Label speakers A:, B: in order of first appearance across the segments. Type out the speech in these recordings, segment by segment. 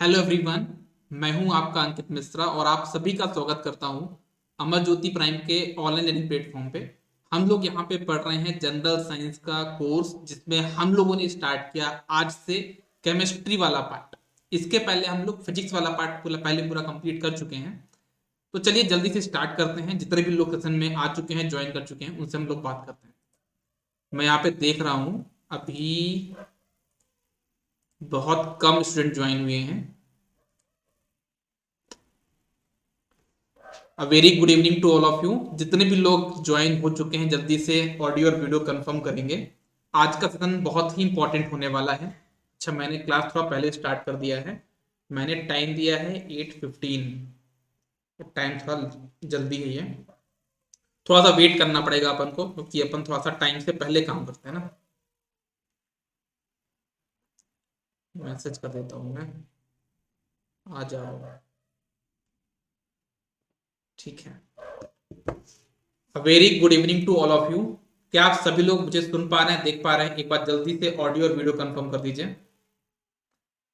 A: Hello everyone. मैं हूं आपका अंकित मिश्रा और आप सभी का स्वागत करता हूं अमर ज्योति प्राइम के ऑनलाइन लर्निंग प्लेटफॉर्म पे। हम लोग यहां पे पढ़ रहे हैं जनरल साइंस का कोर्स, जिसमें हम लोगों ने स्टार्ट किया आज से केमिस्ट्री वाला पार्ट। इसके पहले हम लोग फिजिक्स वाला पार्ट पूरा कंप्लीट कर चुके हैं। तो चलिए जल्दी से स्टार्ट करते हैं। जितने भी लोग सेशन में आ चुके हैं, ज्वाइन कर चुके हैं, उनसे हम लोग बात करते हैं। मैं यहाँ पे देख रहा हूँ अभी बहुत कम स्टूडेंट ज्वाइन हुए हैं। A very good evening to all of you. जितने भी लोग ज्वाइन हो चुके हैं जल्दी से ऑडियो और वीडियो कंफर्म करेंगे। आज का सेशन बहुत ही इंपॉर्टेंट होने वाला है। अच्छा, मैंने क्लास थोड़ा पहले स्टार्ट कर दिया है। मैंने टाइम दिया है 8:15। टाइम थोड़ा जल्दी है ये। थोड़ा सा वेट करना पड़ेगा अपन को, क्योंकि अपन थोड़ा सा टाइम से पहले काम करते हैं ना। मैसेज कर देता हूँ मैं, आ जाओ। ठीक है। Very good evening to all of you. क्या आप सभी लोग मुझे सुन पा रहे हैं, देख पा रहे हैं? एक बार जल्दी से ऑडियो और वीडियो कंफर्म कर दीजिए।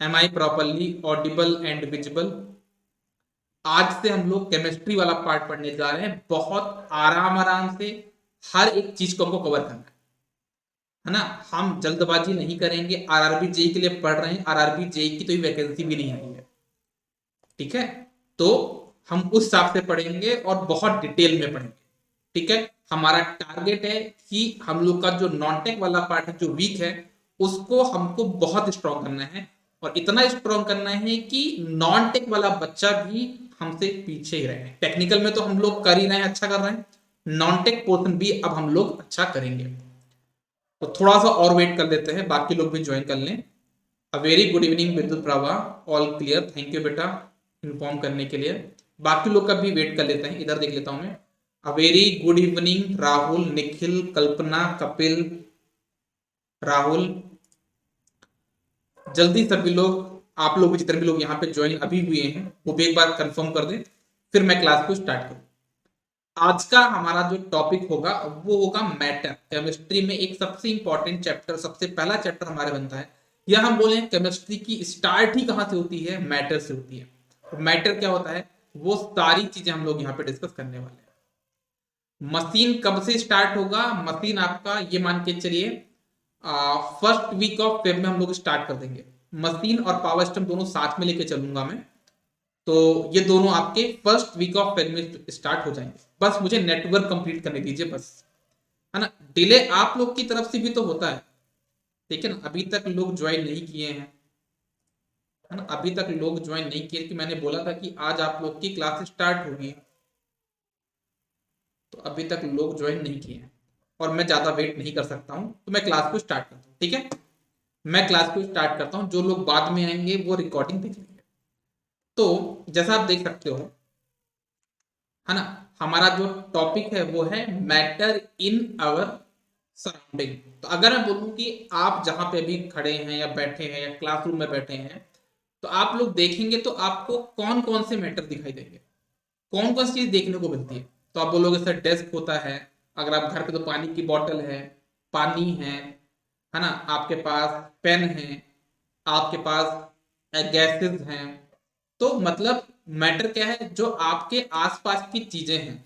A: Am I properly audible and visible? आज से हम लोग केमिस्ट्री वाला पार्ट पढ़ने जा रहे हैं। बहुत आराम आराम से हर एक चीज को हमको कवर करना है ना। हम जल्दबाजी नहीं करेंगे। आरआरबी जेई के लिए पढ़ रहे हैं। आरआरबी जेई की तो ही वैकेंसी भी नहीं आई है, ठीक है? तो हम उस हिसाब से पढ़ेंगे और बहुत डिटेल में पढ़ेंगे, ठीक है? हमारा टारगेट है कि हम लोग का जो नॉन टेक वाला पार्ट है, जो वीक है, उसको हमको बहुत स्ट्रॉन्ग करना है। और इतना स्ट्रॉन्ग करना है कि नॉन टेक वाला बच्चा भी हमसे पीछे ही रहे। टेक्निकल में तो हम लोग कर ही रहे हैं, अच्छा कर रहे हैं। नॉन टेक पोर्शन भी अब हम लोग अच्छा करेंगे। तो थोड़ा सा और वेट कर लेते हैं, बाकी लोग भी ज्वाइन कर लें। अ वेरी गुड इवनिंग विद्युत Prabha. All clear, thank you बेटा इन्फॉर्म करने के लिए। बाकी लोग का भी वेट कर लेते हैं, इधर देख लेता हूं मैं। A very good evening Rahul, Nikhil, Kalpana, Kapil, Rahul. जल्दी सभी लोग, आप लोग जितने भी लोग यहाँ पे ज्वाइन अभी हुए हैं, वो भी एक बार कंफर्म कर दें, फिर मैं क्लास को स्टार्ट करूँ। आज का हमारा जो टॉपिक होगा वो होगा मैटर। केमिस्ट्री में एक सबसे इंपॉर्टेंट चैप्टर, सबसे पहला चैप्टर हमारे बनता है। या हम बोले केमिस्ट्री की स्टार्ट ही कहाँ से होती है? मैटर से होती है। तो मैटर क्या होता है, वो सारी चीजें हम लोग यहाँ पे डिस्कस करने वाले हैं। मशीन कब से स्टार्ट होगा? मशीन आपका ये मान के चलिए फर्स्ट वीक ऑफ फेब में हम लोग स्टार्ट कर देंगे। मशीन और पावर सिस्टम दोनों साथ में लेके चलूंगा मैं। तो ये दोनों आपके फर्स्ट वीक ऑफ फेब में स्टार्ट हो जाएंगे। बस मुझे नेटवर्क कंप्लीट करने दीजिए, बस, है ना। डिले आप लोग की तरफ से भी तो होता है, लेकिन अभी तक लोग ज्वाइन नहीं किए हैं, है ना। अभी तक लोग ज्वाइन नहीं किए कि मैंने बोला था कि आज आप लोग की क्लास स्टार्ट होगी, तो अभी तक लोग ज्वाइन नहीं किए हैं। और मैं ज्यादा वेट नहीं कर सकता हूं, तो मैं क्लास को स्टार्ट करता हूं, ठीक है? मैं क्लास को स्टार्ट करता हूं। जो लोग बाद में आएंगे वो रिकॉर्डिंग देख लेंगे। तो जैसा आप देख सकते हो, है ना, हमारा जो टॉपिक है वो है मैटर इन आवर सराउंडिंग। तो अगर मैं बोलूं कि आप जहां पे अभी खड़े हैं या बैठे हैं या क्लासरूम में बैठे हैं, तो आप लोग देखेंगे तो आपको कौन कौन से मैटर दिखाई देंगे, कौन कौन सी चीज देखने को मिलती है? तो आप बोलोगे सर डेस्क होता है। अगर आप घर पे तो पानी की बोतल है, पानी है ना, आपके पास पेन है, आपके पास गैसेस हैं। तो मतलब मैटर क्या है? जो आपके आसपास की चीजें हैं,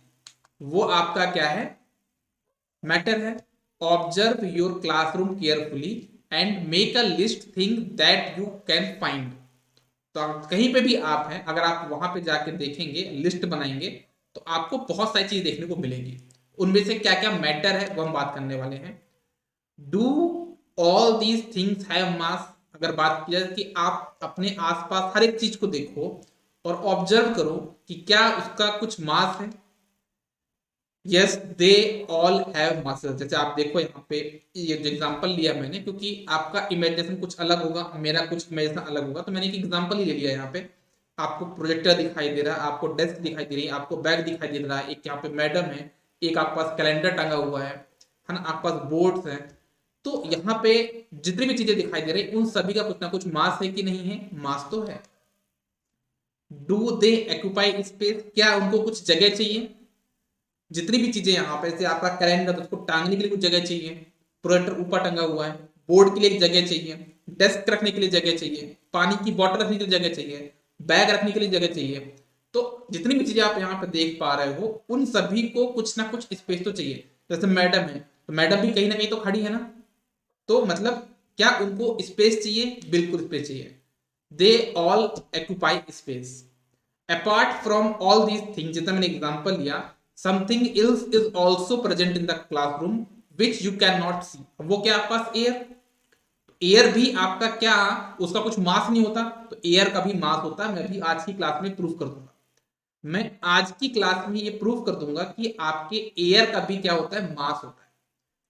A: वो आपका क्या है? मैटर है। Observe your classroom carefully and make a list thing that you can find. तो कहीं पे भी आप हैं, अगर आप वहां पे जाके देखेंगे, लिस्ट बनाएंगे, तो आपको बहुत सारी चीज देखने को मिलेगी। उनमें से क्या क्या मैटर है वो हम बात करने वाले हैं। Do all these things have मास? अगर बात की जाए कि आप अपने आसपास हर एक चीज को देखो और ऑब्जर्व करो कि क्या उसका कुछ मास है। Yes, they all have masses. जैसे आप देखो यहाँ पे, ये जो एग्जांपल लिया मैंने, क्योंकि आपका इमेजिनेशन कुछ अलग होगा, मेरा कुछ इमेजिनेशन अलग होगा, तो मैंने एक एग्जांपल ही ले लिया यहाँ पे। आपको प्रोजेक्टर दिखाई दे रहा है, आपको डेस्क दिखाई दे रही है, आपको बैग दिखाई दे रहा है, एक यहाँ पे मैडम है, एक आपके पास कैलेंडर टंगा हुआ है ना, आपके पास बोर्ड्स हैं। तो यहाँ पे जितनी भी चीजें दिखाई दे रही है, उन सभी का कुछ ना कुछ मास है कि नहीं है? मास तो है। Do they occupy space? क्या उनको कुछ जगह चाहिए? जितनी भी चीजें यहाँ पे, जैसे आपका कैलेंडर, तो उसको टांगने के लिए कुछ जगह चाहिए। प्रोजेक्टर ऊपर टंगा हुआ है, बोर्ड के लिए एक जगह चाहिए, डेस्क रखने के लिए जगह चाहिए, पानी की बोतल रखने के लिए जगह चाहिए, बैग रखने के लिए जगह चाहिए। तो जितनी भी चीजें आप यहाँ पे देख पा रहे हो उन सभी को कुछ ना कुछ स्पेस तो चाहिए। जैसे मैडम है तो मैडम भी कहीं ना कहीं तो खड़ी है ना, तो मतलब क्या उनको स्पेस चाहिए? बिल्कुल स्पेस चाहिए। They all occupy space. Apart from all these things, जितना मैंने एग्जांपल लिया, something else is also present in the classroom which you can not see. वो क्या आपके पास? एयर। एयर भी आपका क्या, उसका कुछ मास नहीं होता, तो एयर का भी मास होता है। मैं भी आज की क्लास में प्रूफ कर दूंगा, मैं आज की क्लास में ये प्रूफ कर दूंगा कि आपके एयर का भी क्या होता है? मास होता है।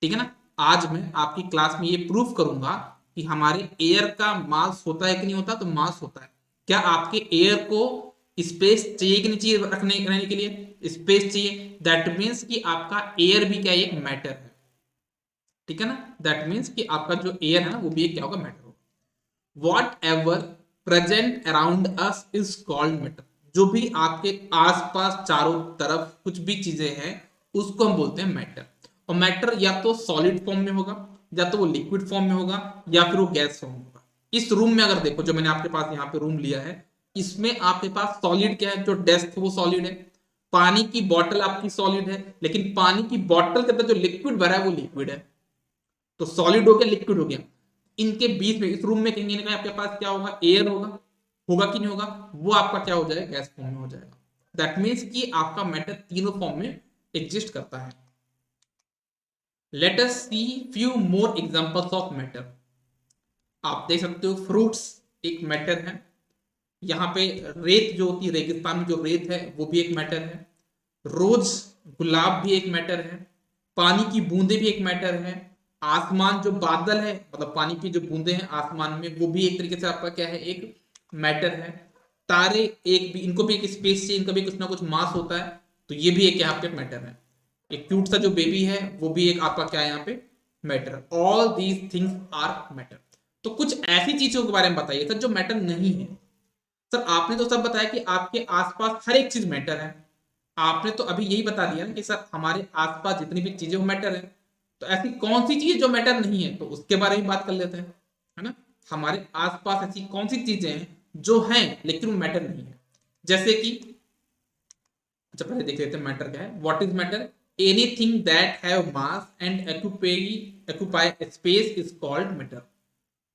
A: ठीक है ना? आज मैं आपकी क्लास में ये प्रूफ करूंगा कि हमारे एयर का मास होता है कि नहीं होता, तो मास होता है। क्या आपके एयर को स्पेस चाहिए कि नहीं चाहिए? रखने रहने के लिए स्पेस चाहिए। दैट मीन्स कि आपका एयर भी क्या, एक मैटर है। ठीक है ना? दैट मीन्स कि आपका जो एयर है ना वो भी एक क्या होगा? मैटर होगा। What ever present around us is called matter. जो भी आपके आसपास चारों तरफ कुछ भी चीजें हैं उसको हम बोलते हैं मैटर। और मैटर या तो सॉलिड फॉर्म में होगा, या तो वो लिक्विड फॉर्म में होगा, या फिर वो गैस फॉर्म में होगा। इस रूम में अगर देखो, जो मैंने आपके पास यहाँ पे रूम लिया है, इसमें आपके पास सॉलिड क्या है? जो डेस्क है वो सॉलिड है, पानी की बॉटल आपकी सॉलिड है, लेकिन पानी की बॉटल के अंदर जो लिक्विड भरा है वो लिक्विड है। तो सॉलिड हो गया, लिक्विड हो गया। इनके बीच में इस रूम में कहीं ना कहीं आपके पास क्या होगा? एयर होगा। होगा कि नहीं होगा? वो आपका क्या हो जाएगा? गैस फॉर्म में हो जाएगा। दैट मीन्स कि आपका मैटर तीनों फॉर्म में एग्जिस्ट करता है। Let us see few more examples of matter. आप देख सकते हो फ्रूट्स एक मैटर है। यहाँ पे रेत जो होती है, रेगिस्तान में जो रेत है वो भी एक मैटर है। रोज, गुलाब भी एक मैटर है। पानी की बूंदे भी एक मैटर है। आसमान जो बादल है, मतलब पानी की जो बूंदे हैं आसमान में, वो भी एक तरीके से आपका क्या है? एक मैटर है। तारे एक भी, इनको भी एक स्पेस चाहिए, इनका भी कुछ ना कुछ मास होता है, तो ये भी एक यहाँ पे मैटर है। एक क्यूट सा जो बेबी है वो भी एक आपका क्या है यहाँ पे? Matter. All these things are matter. तो कुछ ऐसी चीजों के बारे में बताइए सर जो मैटर नहीं है। सर आपने तो सब बताया कि आपके आसपास हर एक चीज मैटर है। आपने तो अभी यही बता दिया ना कि सर हमारे आसपास जितनी भी चीजें वो मैटर है। तो ऐसी कौन सी चीज जो मैटर नहीं है, तो उसके बारे में बात कर लेते हैं, है ना? हमारे आसपास ऐसी कौन सी चीजें हैं जो हैं लेकिन वो मैटर नहीं है? जैसे कि, अच्छा पहले देख लेते हैं मैटर क्या है। What is matter? Anything that have mass and occupy space is called matter,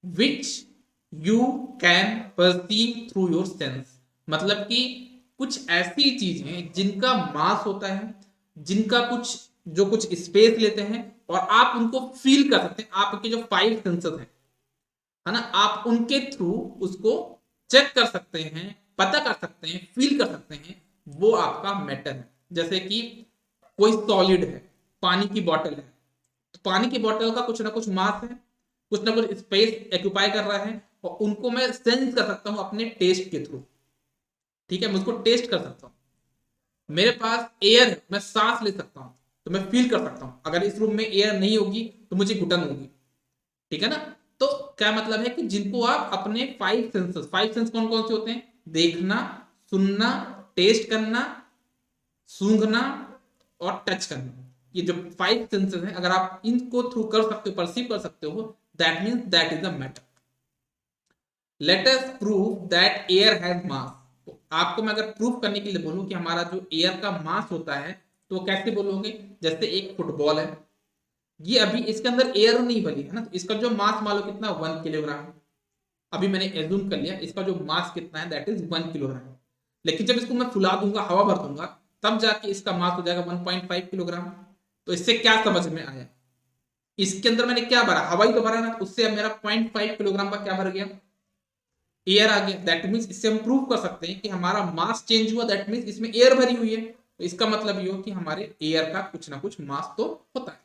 A: which you can perceive through your sense. मतलब कि कुछ ऐसी चीजें जिनका मास होता है, जिनका कुछ, जो कुछ स्पेस लेते हैं, और आप उनको फील कर सकते हैं। आपके जो फाइव सेंसेस हैं, है ना, आप उनके थ्रू उसको चेक कर सकते हैं, पता कर सकते हैं, फील कर सकते हैं, वो आपका मैटर है। जैसे कि कोई सॉलिड है, पानी की बॉटल है, तो पानी की बॉटल का कुछ ना कुछ मास है, कुछ ना कुछ स्पेस एक्यूपाई कर रहा है, और उनको मैं सेंस कर सकता हूं अपने टेस्ट के थ्रू। ठीक है, मैं उसको टेस्ट कर सकता हूं। मेरे पास एयर है, मैं सांस ले सकता हूं, तो मैं फील कर सकता हूं। अगर इस रूम में एयर नहीं होगी तो मुझे घुटन होगी। ठीक है ना? तो क्या मतलब है कि जिनको आप अपने फाइव सेंसेस, फाइव सेंस कौन कौन से होते हैं? देखना, सुनना, टेस्ट करना, सूंघना और टच करना। ये जो फाइव सेंसेस हैं, अगर आप इनको थ्रू कर सकते हो, परसीव कर सकते हो, that means that is a matter. Let us prove that air has मास। तो आपको मैं अगर प्रूव करने के लिए बोलूं कि हमारा जो एयर का मास होता है, तो कैसे बोलोगे? जैसे एक फुटबॉल है, ये अभी इसके अंदर एयर नहीं भरी है ना, तो इसका जो मास मान लो कितना? 1 किलोग्राम। अभी मैंने एज्यूम कर लिया इसका जो मास कितना है, दैट इज 1 किलोग्राम। लेकिन जब इसको मैं फुला दूंगा, हवा भर दूंगा, तब जाके इसका मास हो जाएगा 1.5 किलोग्राम। तो इससे क्या समझ में आया? इसके अंदर मैंने क्या भरा? हवा ही तो भरा ना, तो उससे अब मेरा 0.5 किलोग्राम का क्या भर गया? एयर आ गया। दैट मीन्स इससे हम प्रूव कर सकते हैं कि हमारा मास चेंज हुआ, दैट मीन्स इसमें एयर भरी हुई है। तो इसका मतलब ये हो कि हमारे एयर का कुछ ना कुछ मास तो होता है।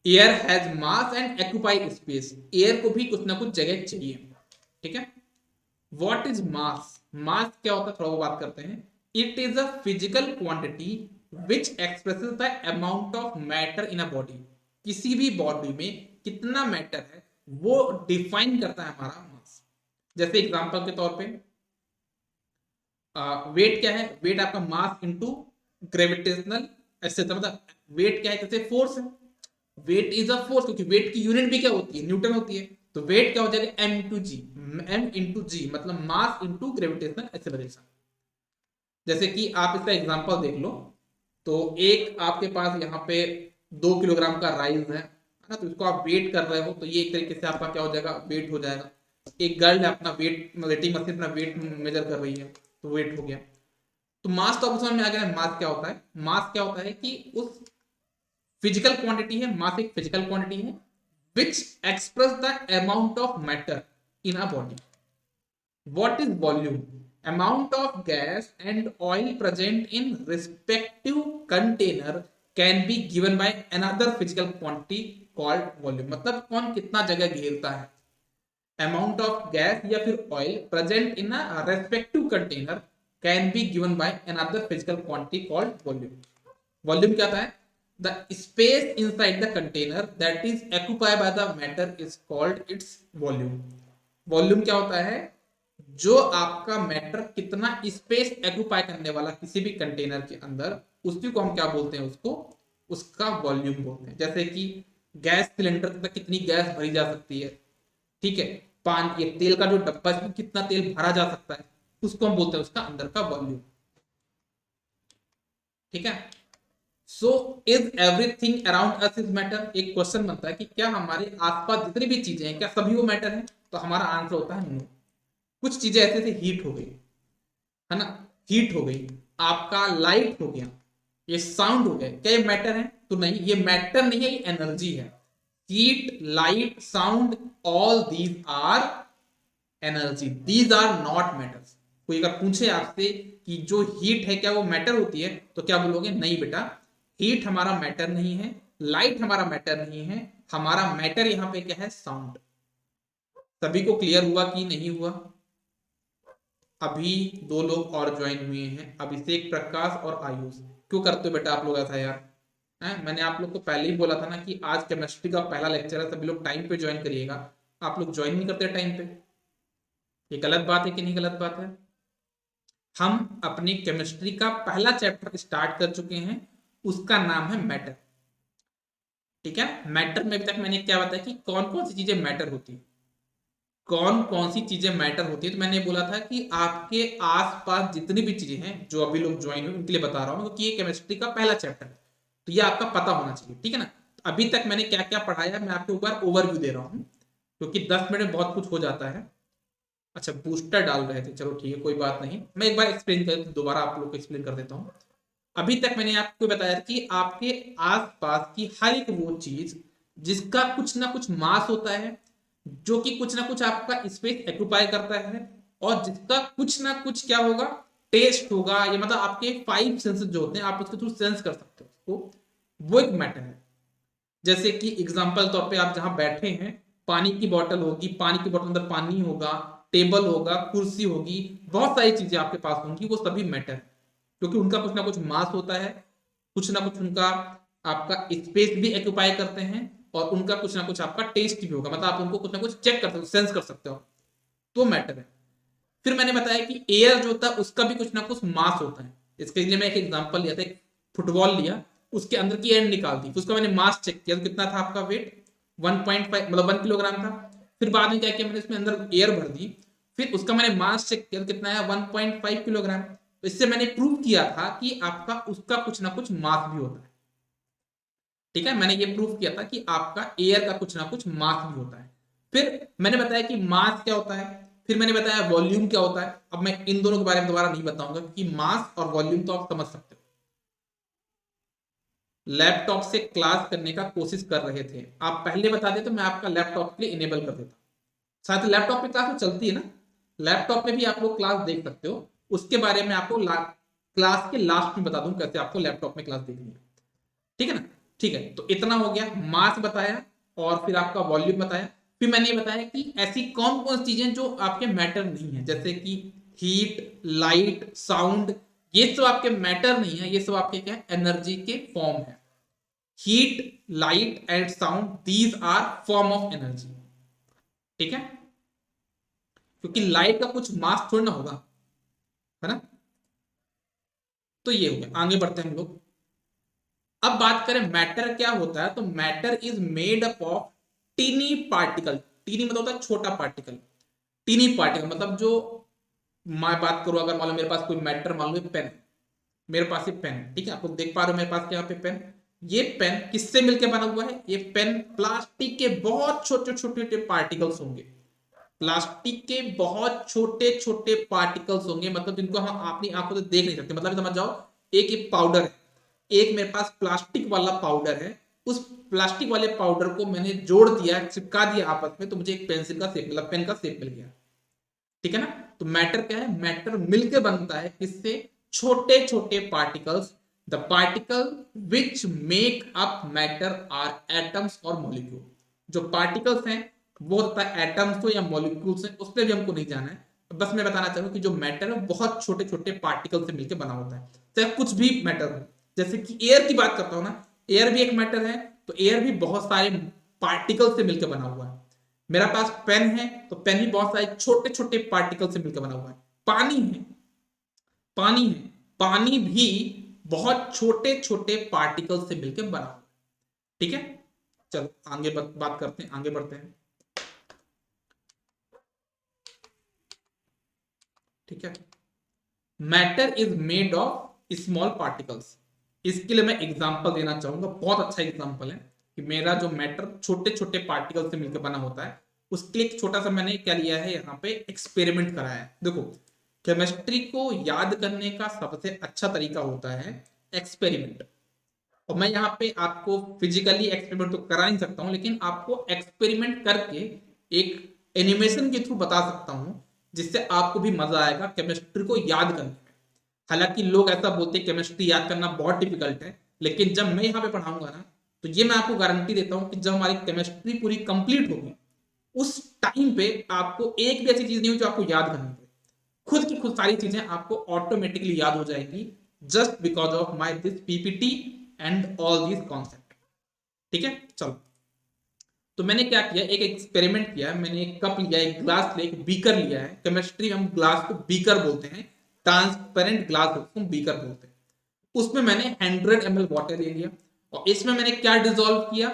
A: Air has mass and occupy space. Air को भी कुछ ना कुछ जगह चाहिए। ठीक है? What is mass? मास क्या होता है, थोड़ा वो बात करते हैं। It is a physical quantity which expresses the amount of matter in a body. किसी भी बॉडी में कितना मैटर है वो डिफाइन करता है हमारा मास। जैसे एग्जांपल के तौर पे, वेट क्या है? वेट आपका मास इनटू ग्रेविटेशनल एक्सेलरेशन, मतलब वेट क्या है? जैसे फोर्स है। वेट इज अ फोर्स, क्योंकि वेट की यूनिट भी क्या होती है? न्यूटन होती है। तो वेट क्या हो जाएगा, m इंटू जी, m इंटू जी मतलब मास इंटू ग्रेविटेशनल एक्सेलरेशन। जैसे कि आप इसका एग्जांपल देख लो, तो एक आपके पास यहाँ पे 2 किलोग्राम का राइस है ना, तो इसको आप वेट कर रहे हो, तो ये एक तरीके से आपका क्या हो जाएगा, वेट हो जाएगा। एक गर्ल है अपना वेट, वेटिंग मशीन अपना वेट मेजर कर रही है, तो वेट हो गया। तो मास तो अब समझ में आ गया मास क्या होता है। मास क्या होता है कि उस फिजिकल क्वांटिटी है, मास एक फिजिकल क्वांटिटी है which express the amount of matter in a body. What is volume? Amount of gas and oil present in respective container can be given by another physical quantity called volume. मतलब कौन कितना जगह घेरता है, amount of gas या फिर oil present in a respective container can be given by another physical quantity called volume. Volume क्या था, the space inside the container that is occupied by the matter is called its volume. Volume क्या होता है, जो आपका matter कितना space occupy करने वाला किसी भी कंटेनर के अंदर, उसी को हम क्या बोलते हैं, उसको उसका वॉल्यूम बोलते हैं। जैसे कि गैस सिलेंडर के अंदर कितनी गैस भरी जा सकती है, ठीक है, पानी, ये तेल का जो डब्बा है कितना तेल भरा जा सकता है, उसको हम बोलते हैं उसका अंदर का वॉल्यूम। ठीक है, so is everything around us is matter. एक क्वेश्चन बनता है कि क्या हमारे आसपास जितनी भी चीजें हैं क्या सभी वो मैटर है, तो हमारा आंसर होता है नो। कुछ चीजें ऐसे से हीट हो गई है ना, हीट हो गई, आपका लाइट हो गया, ये साउंड हो गया, क्या ये मैटर है, तो नहीं, ये मैटर नहीं है, ये एनर्जी है। Heat, light, sound, all these are energy, these are not matters. कोई अगर पूछे आपसे कि जो हीट है क्या वो मैटर होती है, तो क्या बोलोगे, नहीं बेटा, हीट हमारा मैटर नहीं है, लाइट हमारा मैटर नहीं है, हमारा मैटर यहाँ पे क्या है, साउंड। सभी को क्लियर हुआ कि नहीं हुआ? अभी 2 लोग और ज्वाइन हुए हैं, अभिषेक, प्रकाश और आयुष। क्यों करते हो बेटा आप लोग ऐसा यार, है? मैंने आप लोग को पहले ही बोला था ना कि आज केमिस्ट्री का पहला लेक्चर है, सभी लोग टाइम पे ज्वाइन करिएगा। आप लोग ज्वाइन नहीं करते टाइम पे, ये गलत बात है कि नहीं गलत बात है? हम अपनी केमिस्ट्री का पहला चैप्टर स्टार्ट कर चुके हैं, उसका नाम है मैटर। ठीक है, मैटर में अभी तक मैंने क्या बताया कि कौन कौन सी चीजें मैटर होती है, कौन कौन सी चीजें मैटर होती है। तो मैंने बोला था कि आपके आसपास जितनी भी चीजें हैं, जो अभी लोग ज्वाइन हुए उनके लिए बता रहा हूं, क्योंकि ये केमिस्ट्री का पहला चैप्टर है, तो ये आपका पता होना चाहिए। ठीक है ना, तो अभी तक मैंने क्या क्या पढ़ाया मैं आपको एक बार ओवरव्यू दे रहा हूँ, क्योंकि 10 मिनट में बहुत कुछ हो जाता है। अच्छा, बूस्टर डाल रहे थे, चलो ठीक है कोई बात नहीं, मैं एक बार एक्सप्लेन कर दोबारा आप लोग को एक्सप्लेन कर देता हूँ। अभी तक मैंने आपको बताया कि आपके आसपास की हर एक वो चीज जिसका कुछ ना कुछ मास होता है, जो कि कुछ ना कुछ आपका स्पेस ऑक्यूपाई करता है, और जिसका कुछ ना कुछ क्या होगा, टेस्ट होगा, ये मतलब आपके 5 सेंसेस जो होते हैं आप उसके थ्रू सेंस कर सकते हो उसको, वो एक मैटर है। जैसे कि एग्जांपल तौर पे आप जहां बैठे हैं, पानी की बोतल होगी, पानी की बोतल अंदर पानी होगा, टेबल होगा, कुर्सी होगी, बहुत सारी चीजें आपके पास होंगी, वो सभी मैटर, क्योंकि उनका कुछ ना कुछ मास होता है, कुछ ना कुछ उनका आपका स्पेस भी ऑक्यूपाई करते हैं, और उनका कुछ ना कुछ आपका टेस्ट भी होगा, मतलब आप उनको कुछ ना कुछ चेक कर सकते हो, सेंस कर सकते हो, तो मैटर है। फिर मैंने बताया कि एयर जो होता है उसका भी कुछ ना कुछ मास होता है। इसके लिए मैं एक एग्जांपल लिया था, एक फुटबॉल लिया, उसके अंदर की एयर निकाल दी, उसका मैंने मास चेक किया, तो कितना था आपका वेट, 1.5 मतलब 1 किलोग्राम था। फिर बाद में क्या किया, मैंने इसमें अंदर एयर भर दी, फिर उसका मैंने मास चेक किया, तो कितना है, 1.5 किलोग्राम। तो इससे मैंने प्रूव किया था कि आपका उसका कुछ ना कुछ मास भी होता है। ठीक है, मैंने ये प्रूव किया था कि आपका एयर का कुछ ना कुछ मास भी होता है। फिर मैंने बताया कि मास क्या होता है, फिर मैंने बताया वॉल्यूम क्या होता है। अब मैं इन दोनों के बारे में दोबारा नहीं बताऊंगा, क्योंकि मास और वॉल्यूम तो आप समझ सकते हो। लैपटॉप से क्लास करने का कोशिश कर रहे थे, आप पहले बता दे तो मैं आपका लैपटॉप के लिए इनेबल कर देता। साथ ही लैपटॉप पे क्लास तो चलती है ना, लैपटॉप में भी आप लोग क्लास देख सकते हो, उसके बारे में आपको क्लास के लास्ट में बता दूं कैसे आपको लैपटॉप में क्लास देखनी है। ठीक है ना, ठीक है, तो इतना हो गया, मास बताया और फिर आपका वॉल्यूम बताया। फिर मैंने ये बताया कि ऐसी कौन कौन चीजें जो आपके मैटर नहीं है, जैसे कि हीट, लाइट, साउंड, ये सब आपके मैटर नहीं है, ये सब आपके क्या है, एनर्जी के फॉर्म है। Heat, light and sound, these are form of energy. ठीक है, क्योंकि लाइट का कुछ मास थोड़ा ना होगा, है ना। तो ये हो गया, आगे बढ़ते हैं हम लोग। अब बात करें मैटर क्या होता है, तो matter is made up of tiny particle. Tiny मतलब होता है छोटा पार्टिकल, टीनी पार्टिकल मतलब जो, मैं बात करूं अगर मान लो मेरे पास कोई मैटर, मान लो पेन, मेरे पास ये पेन है, ठीक है, आप लोग देख पा रहे हो मेरे पास क्या पे पेन, ये पेन किससे मिलकर बना हुआ है, ये पेन प्लास्टिक के बहुत छोटे छोटे पार्टिकल्स होंगे, प्लास्टिक के बहुत छोटे छोटे पार्टिकल्स होंगे, मतलब जिनको हम अपनी आंखों से देख नहीं सकते, मतलब समझ जाओ, एक पाउडर है, एक मेरे पास प्लास्टिक वाला पाउडर है, उस प्लास्टिक वाले पाउडर को मैंने जोड़ दिया, चिपका दिया आपस में, तो मुझे एक पेंसिल का शेप, मतलब पेन का शेप मिल गया, ठीक है ना। तो मैटर क्या है, मैटर मिलकर बनता है किससे, छोटे छोटे particles, the particle which make up matter are atoms और मॉलिक्यूल, जो पार्टिकल्स हैं वो होता है एटम्स को या मॉलिक्यूल्स हैं, उसमें भी हमको नहीं जाना है, बस मैं बताना चाहूँ कि जो मैटर है बहुत छोटे छोटे पार्टिकल से मिलकर बना होता है, चाहे कुछ भी मैटर हो, जैसे कि एयर की बात करता हूँ ना, एयर भी एक मैटर है, तो एयर भी बहुत सारे पार्टिकल से मिलकर बना हुआ है, मेरा पास पेन है तो पेन भी बहुत सारे छोटे छोटे पार्टिकल से मिलकर बना हुआ है, पानी है, पानी है, पानी भी बहुत छोटे छोटे पार्टिकल से मिलकर बना हुआ है, ठीक है। चलो आगे बात करते हैं, आगे बढ़ते हैं, ठीक है। Matter is made of small particles, इसके लिए मैं एग्जांपल देना चाहूंगा, बहुत अच्छा एग्जांपल है कि मेरा जो मैटर छोटे छोटे पार्टिकल से मिलकर बना होता है, उसके लिए एक छोटा सा मैंने क्या लिया है यहाँ पे एक्सपेरिमेंट कराया है। देखो केमिस्ट्री को याद करने का सबसे अच्छा तरीका होता है एक्सपेरिमेंट, और मैं यहाँ पे आपको फिजिकली एक्सपेरिमेंट तो करा नहीं सकता हूँ, लेकिन आपको एक्सपेरिमेंट करके एक एनिमेशन के थ्रू बता सकता हूँ, जिससे आपको भी मजा आएगा केमिस्ट्री को याद करने में। हालांकि लोग ऐसा बोलते हैं केमिस्ट्री याद करना बहुत डिफिकल्ट है, लेकिन जब मैं यहाँ पे पढ़ाऊंगा ना, तो ये मैं आपको गारंटी देता हूँ कि जब हमारी केमिस्ट्री पूरी कंप्लीट होगी, उस टाइम पे आपको एक भी ऐसी चीज नहीं हो जो आपको याद करनी पड़े, खुद की खुद सारी चीजें आपको ऑटोमेटिकली याद हो जाएंगी, just because of my this PPT and all this concept, ठीक है। चलो, तो मैंने क्या किया, एक एक्सपेरिमेंट किया, मैंने एक कप लिया, एक ग्लास लिया, एक बीकर लिया है, केमिस्ट्री में हम ग्लास को बीकर बोलते हैं, ट्रांसपेरेंट ग्लास को बीकर बोलते हैं, उसमें मैंने 100 ml वाटर ले लिया, और इसमें मैंने क्या डिजोल्व किया,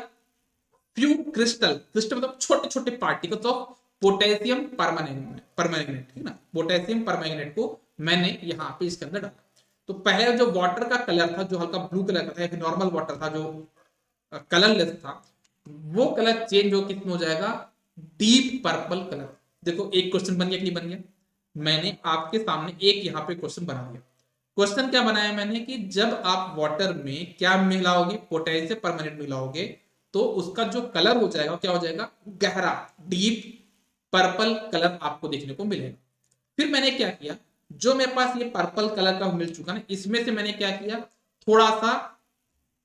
A: फ्यू क्रिस्टल, क्रिस्टल मतलब छोटे छोटे particles of potassium permanganate, permanganate, ठीक ना, पोटेशियम परमैंगनेट को मैंने यहाँ पे इसके अंदर डाला। तो पहले जो वाटर का कलर था, जो हल्का ब्लू कलर का था, एक नॉर्मल वाटर था जो कलरलेस था, वो कलर चेंज हो किसमें हो जाएगा, डीप पर्पल कलर। देखो एक क्वेश्चन बन गया कि नहीं बन गया, मैंने आपके सामने एक यहाँ पे क्वेश्चन बना दिया। क्वेश्चन क्या बनाया मैंने कि जब आप वाटर में क्या मिलाओगे, पोटेशियम परमैंगनेट मिलाओगे, तो उसका जो कलर हो जाएगा क्या हो जाएगा, गहरा डीप पर्पल कलर आपको देखने को मिलेगा। फिर मैंने क्या किया, जो मेरे पास ये पर्पल कलर का मिल चुका ना, इसमें से मैंने क्या किया, थोड़ा सा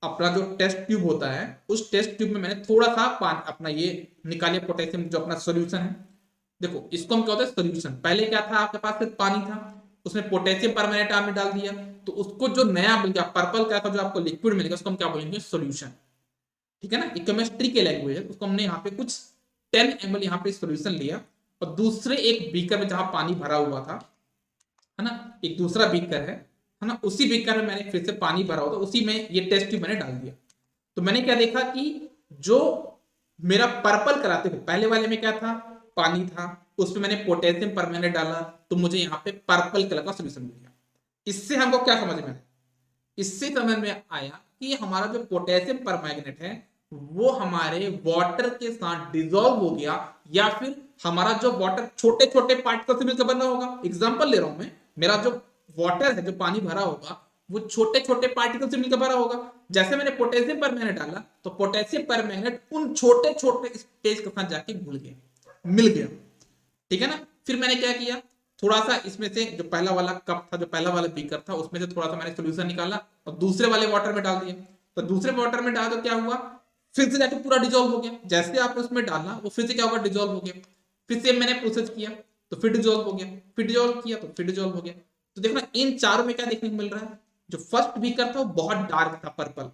A: अपना जो टेस्ट ट्यूब होता है, उस टेस्ट ट्यूब में मैंने थोड़ा सा पानी अपना ये निकालिए, पोटेशियम जो अपना सोल्यूशन है, देखो इसको हम क्या होता है सोल्यूशन, पहले क्या था आपके पास सिर्फ पानी था, उसमें पोटेशियम परमैंगनेट आपने डाल दिया, तो उसको जो नया मिल गया पर्पल कलर का जो आपको लिक्विड मिलेगा, उसको हम क्या बोलेंगे, सोल्यूशन, ठीक है ना, ये केमिस्ट्री के लैंग्वेज है। उसको हमने यहाँ पे कुछ 10 ml यहाँ पे सोल्यूशन लिया, और दूसरे एक बीकर में जहां पानी भरा हुआ था, है ना, एक दूसरा बीकर है ना, उसी बीकर में मैंने फिर से पानी भरा हुआ था, उसी में ये टेस्ट ट्यूब मैंने डाल दिया। तो मैंने क्या देखा कि जो मेरा पर्पल कलर, देखो पहले वाले में क्या था, पानी था, उसमें मैंने पोटेशियम परमैंगनेट डाला, तो मुझे यहाँ पे पर्पल कलर का सोल्यूशन मिल गया। इससे हमको क्या समझ में आया, इससे समझ में आया कि हमारा जो पोटेशियम परमैंगनेट है वो हमारे वाटर के साथ डिसॉल्व हो गया, या फिर हमारा जो वाटर छोटे छोटे पार्टिकल से मिलकर बना होगा। एग्जांपल ले रहा हूं मैं, मेरा जो वाटर है, जो पानी भरा होगा, वो छोटे छोटे पार्टिकल से मिलकर भरा होगा। जैसे मैंने पोटेशियम परमैंगनेट डाला, तो पोटेशियम परमैंगनेट उन छोटे छोटे स्पेस के साथ जाके घुल गया, मिल गया, ठीक है ना। फिर मैंने क्या किया, थोड़ा सा इसमें से जो पहला वाला कप था, जो पहला वाला बीकर था, उसमें से थोड़ा सा मैंने सोल्यूशन निकाला और दूसरे वाले वाटर में डाल दिया। तो दूसरे वाटर में डाला तो क्या हुआ, फिर से जाके पूरा डिजोल्व हो गया, जैसे आपने उसमें डाला वो फिर से क्या होगा, डिजोल्व हो गया। फिर से मैंने प्रोसेस किया तो फिर डिजोल्व हो गया, फिर डिजोल्व किया तो फिर डिजोल्व हो गया। तो देखो ना, इन चारों में क्या देखने को मिल रहा है, जो फर्स्ट बीकर था वो बहुत डार्क था पर्पल,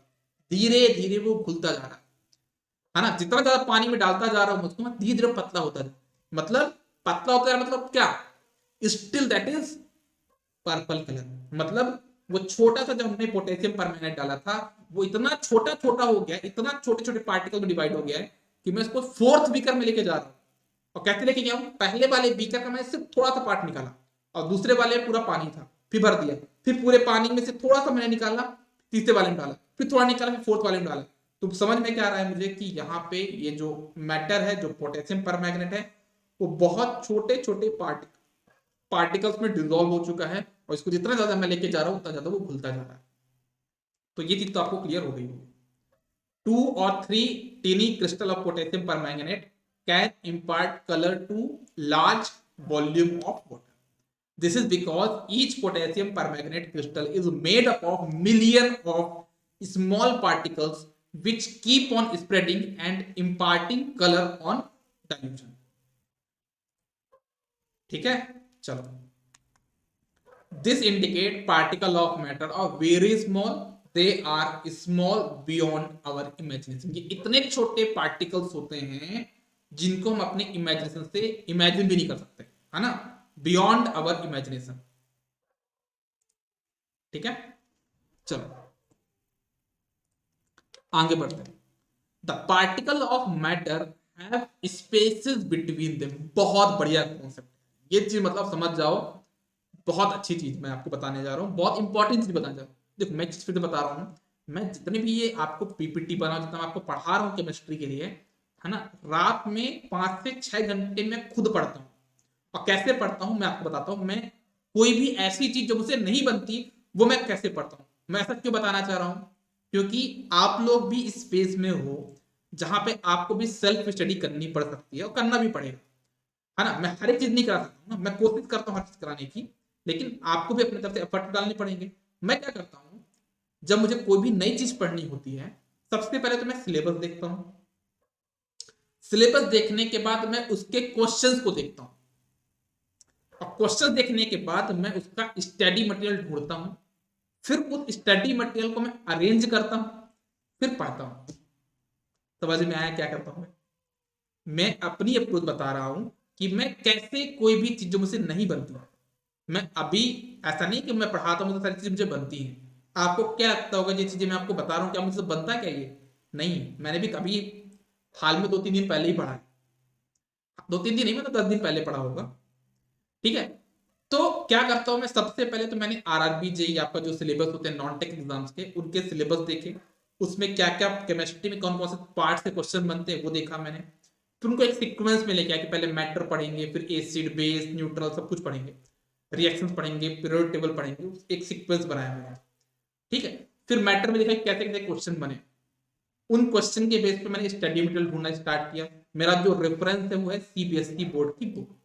A: धीरे धीरे वो घुलता जा रहा है ना, जितना ज्यादा पानी में डालता जा रहा हूं उसको धीरे धीरे पतला होता है, मतलब पतला होता है, मतलब क्या, still that is purple colour. मतलब वो छोटा सा, जब हमने पोटेशियम परमैंगनेट डाला था, वो इतना छोटा छोटा हो गया, इतना छोटे छोटे पार्टिकल में डिवाइड हो गया है कि मैं इसको फोर्थ बीकर में लेके जा रहा हूं, और कैसे लेके गया हूं, पहले वाले बीकर का मैंने सिर्फ थोड़ा सा पार्ट निकाला और दूसरे वाले में पूरा पानी था, फिर भर दिया, फिर पूरे पानी में से थोड़ा सा मैंने निकाला, तीसरे वाले में डाला, फिर थोड़ा निकाला, फिर फोर्थ वाले में डाला। तो समझ में क्या आ रहा है मुझे कि यहाँ पे ये जो मैटर है, जो पोटेशियम परमैंगनेट है, वो बहुत छोटे छोटे पार्टिकल्स में डिजोल्व हो चुका है, और इसको जितना ज्यादा मैं लेके जा रहा हूं उतना ज्यादा वो घुलता जा रहा है। तो ये चीज तो आपको क्लियर हो गई होगी। 2 or 3 teeny crystal of potassium permanganate can impart color to large volume of water. This is because each potassium permanganate crystal is made up of million of small particles which keep on spreading and imparting color on dilution. ठीक है, चलो। This indicate particle of matter are very small. They are small beyond our imagination. ये इतने छोटे particles होते हैं जिनको हम अपने इमेजिनेशन से इमेजिन भी नहीं कर सकते, है ना, बियॉन्ड आवर इमेजिनेशन। ठीक है, चलो आगे बढ़ते हैं। The particle of matter have spaces between them. बहुत बढ़िया कॉन्सेप्ट, ये चीज मतलब समझ जाओ, बहुत अच्छी चीज मैं आपको बताने जा रहा हूँ, बहुत इंपॉर्टेंट चीज बताने जा रहा हूँ। देखो मैं फिर से बता रहा हूँ, मैं जितने भी ये आपको पीपीटी बना, जितना मैं आपको पढ़ा रहा हूँ केमिस्ट्री के लिए, है ना, रात में 5 से 6 घंटे में खुद पढ़ता हूँ। और कैसे पढ़ता हूँ मैं आपको बताता हूँ। मैं कोई भी ऐसी चीज जो मुझसे नहीं बनती वो मैं कैसे पढ़ता हूँ, मैं ऐसा क्यों बताना चाह रहा हूँ, क्योंकि आप लोग भी इस स्पेस में हो जहां पे आपको भी सेल्फ स्टडी करनी पड़ सकती है, और करना भी पड़ेगा, है ना। मैं हर एक चीज नहीं करा सकता हूँ, मैं कोशिश करता हूँ हर चीज कराने की, लेकिन आपको भी अपनी तरफ से एफर्ट डालने पड़ेंगे। मैं क्या करता हूँ, जब मुझे कोई भी नई चीज पढ़नी होती है, सबसे पहले तो मैं सिलेबस देखता हूँ। सिलेबस देखने के बाद मैं उसके क्वेश्चंस को देखता हूँ, और क्वेश्चन देखने के बाद मैं उसका स्टडी मटेरियल ढूंढता हूँ, फिर उस स्टडी मटेरियल को मैं अरेंज करता हूँ, फिर पढ़ता हूँ। समझ में आया क्या करता हूँ मैं अपनी अप्रोच बता रहा हूँ कि मैं कैसे कोई भी चीज जो मुझसे नहीं बनती, मैं अभी ऐसा नहीं कि मैं पढ़ाता हूँ तो सारी चीजें मुझे बनती हैं। आपको क्या लगता होगा ये चीजें मैं आपको बता रहा हूँ क्या मुझसे बनता है क्या ये? नहीं, मैंने भी कभी हाल में 2-3 दिन पहले ही पढ़ा है, 2-3 दिन नहीं, मतलब 10 दिन पहले पढ़ा होगा। ठीक है, तो क्या करता हूं मैं, सबसे पहले तो मैंने आरआरबी जेई आपका जो सिलेबस होते हैं नॉन टेक एग्जाम्स के, उनके सिलेबस देखे, उसमें क्या क्या केमिस्ट्री में कौन कौन से पार्ट से क्वेश्चन बनते हैं वो देखा मैंने। फिर उनको एक सीक्वेंस में लेके आया कि पहले मैटर पढ़ेंगे, फिर एसिड बेस न्यूट्रल सब कुछ पढ़ेंगे, रिएक्शंस पढ़ेंगे, पीरियोडिक टेबल पढ़ेंगे, एक सीक्वेंस बनाया मैंने। ठीक है, फिर मैटर में देखा कैसे कैसे क्वेश्चन बने, उन क्वेश्चन के बेस पे मैंने स्टडी मटेरियल ढूंढना स्टार्ट किया। मेरा जो रेफरेंस है वो है सीबीएसई बोर्ड की बुक,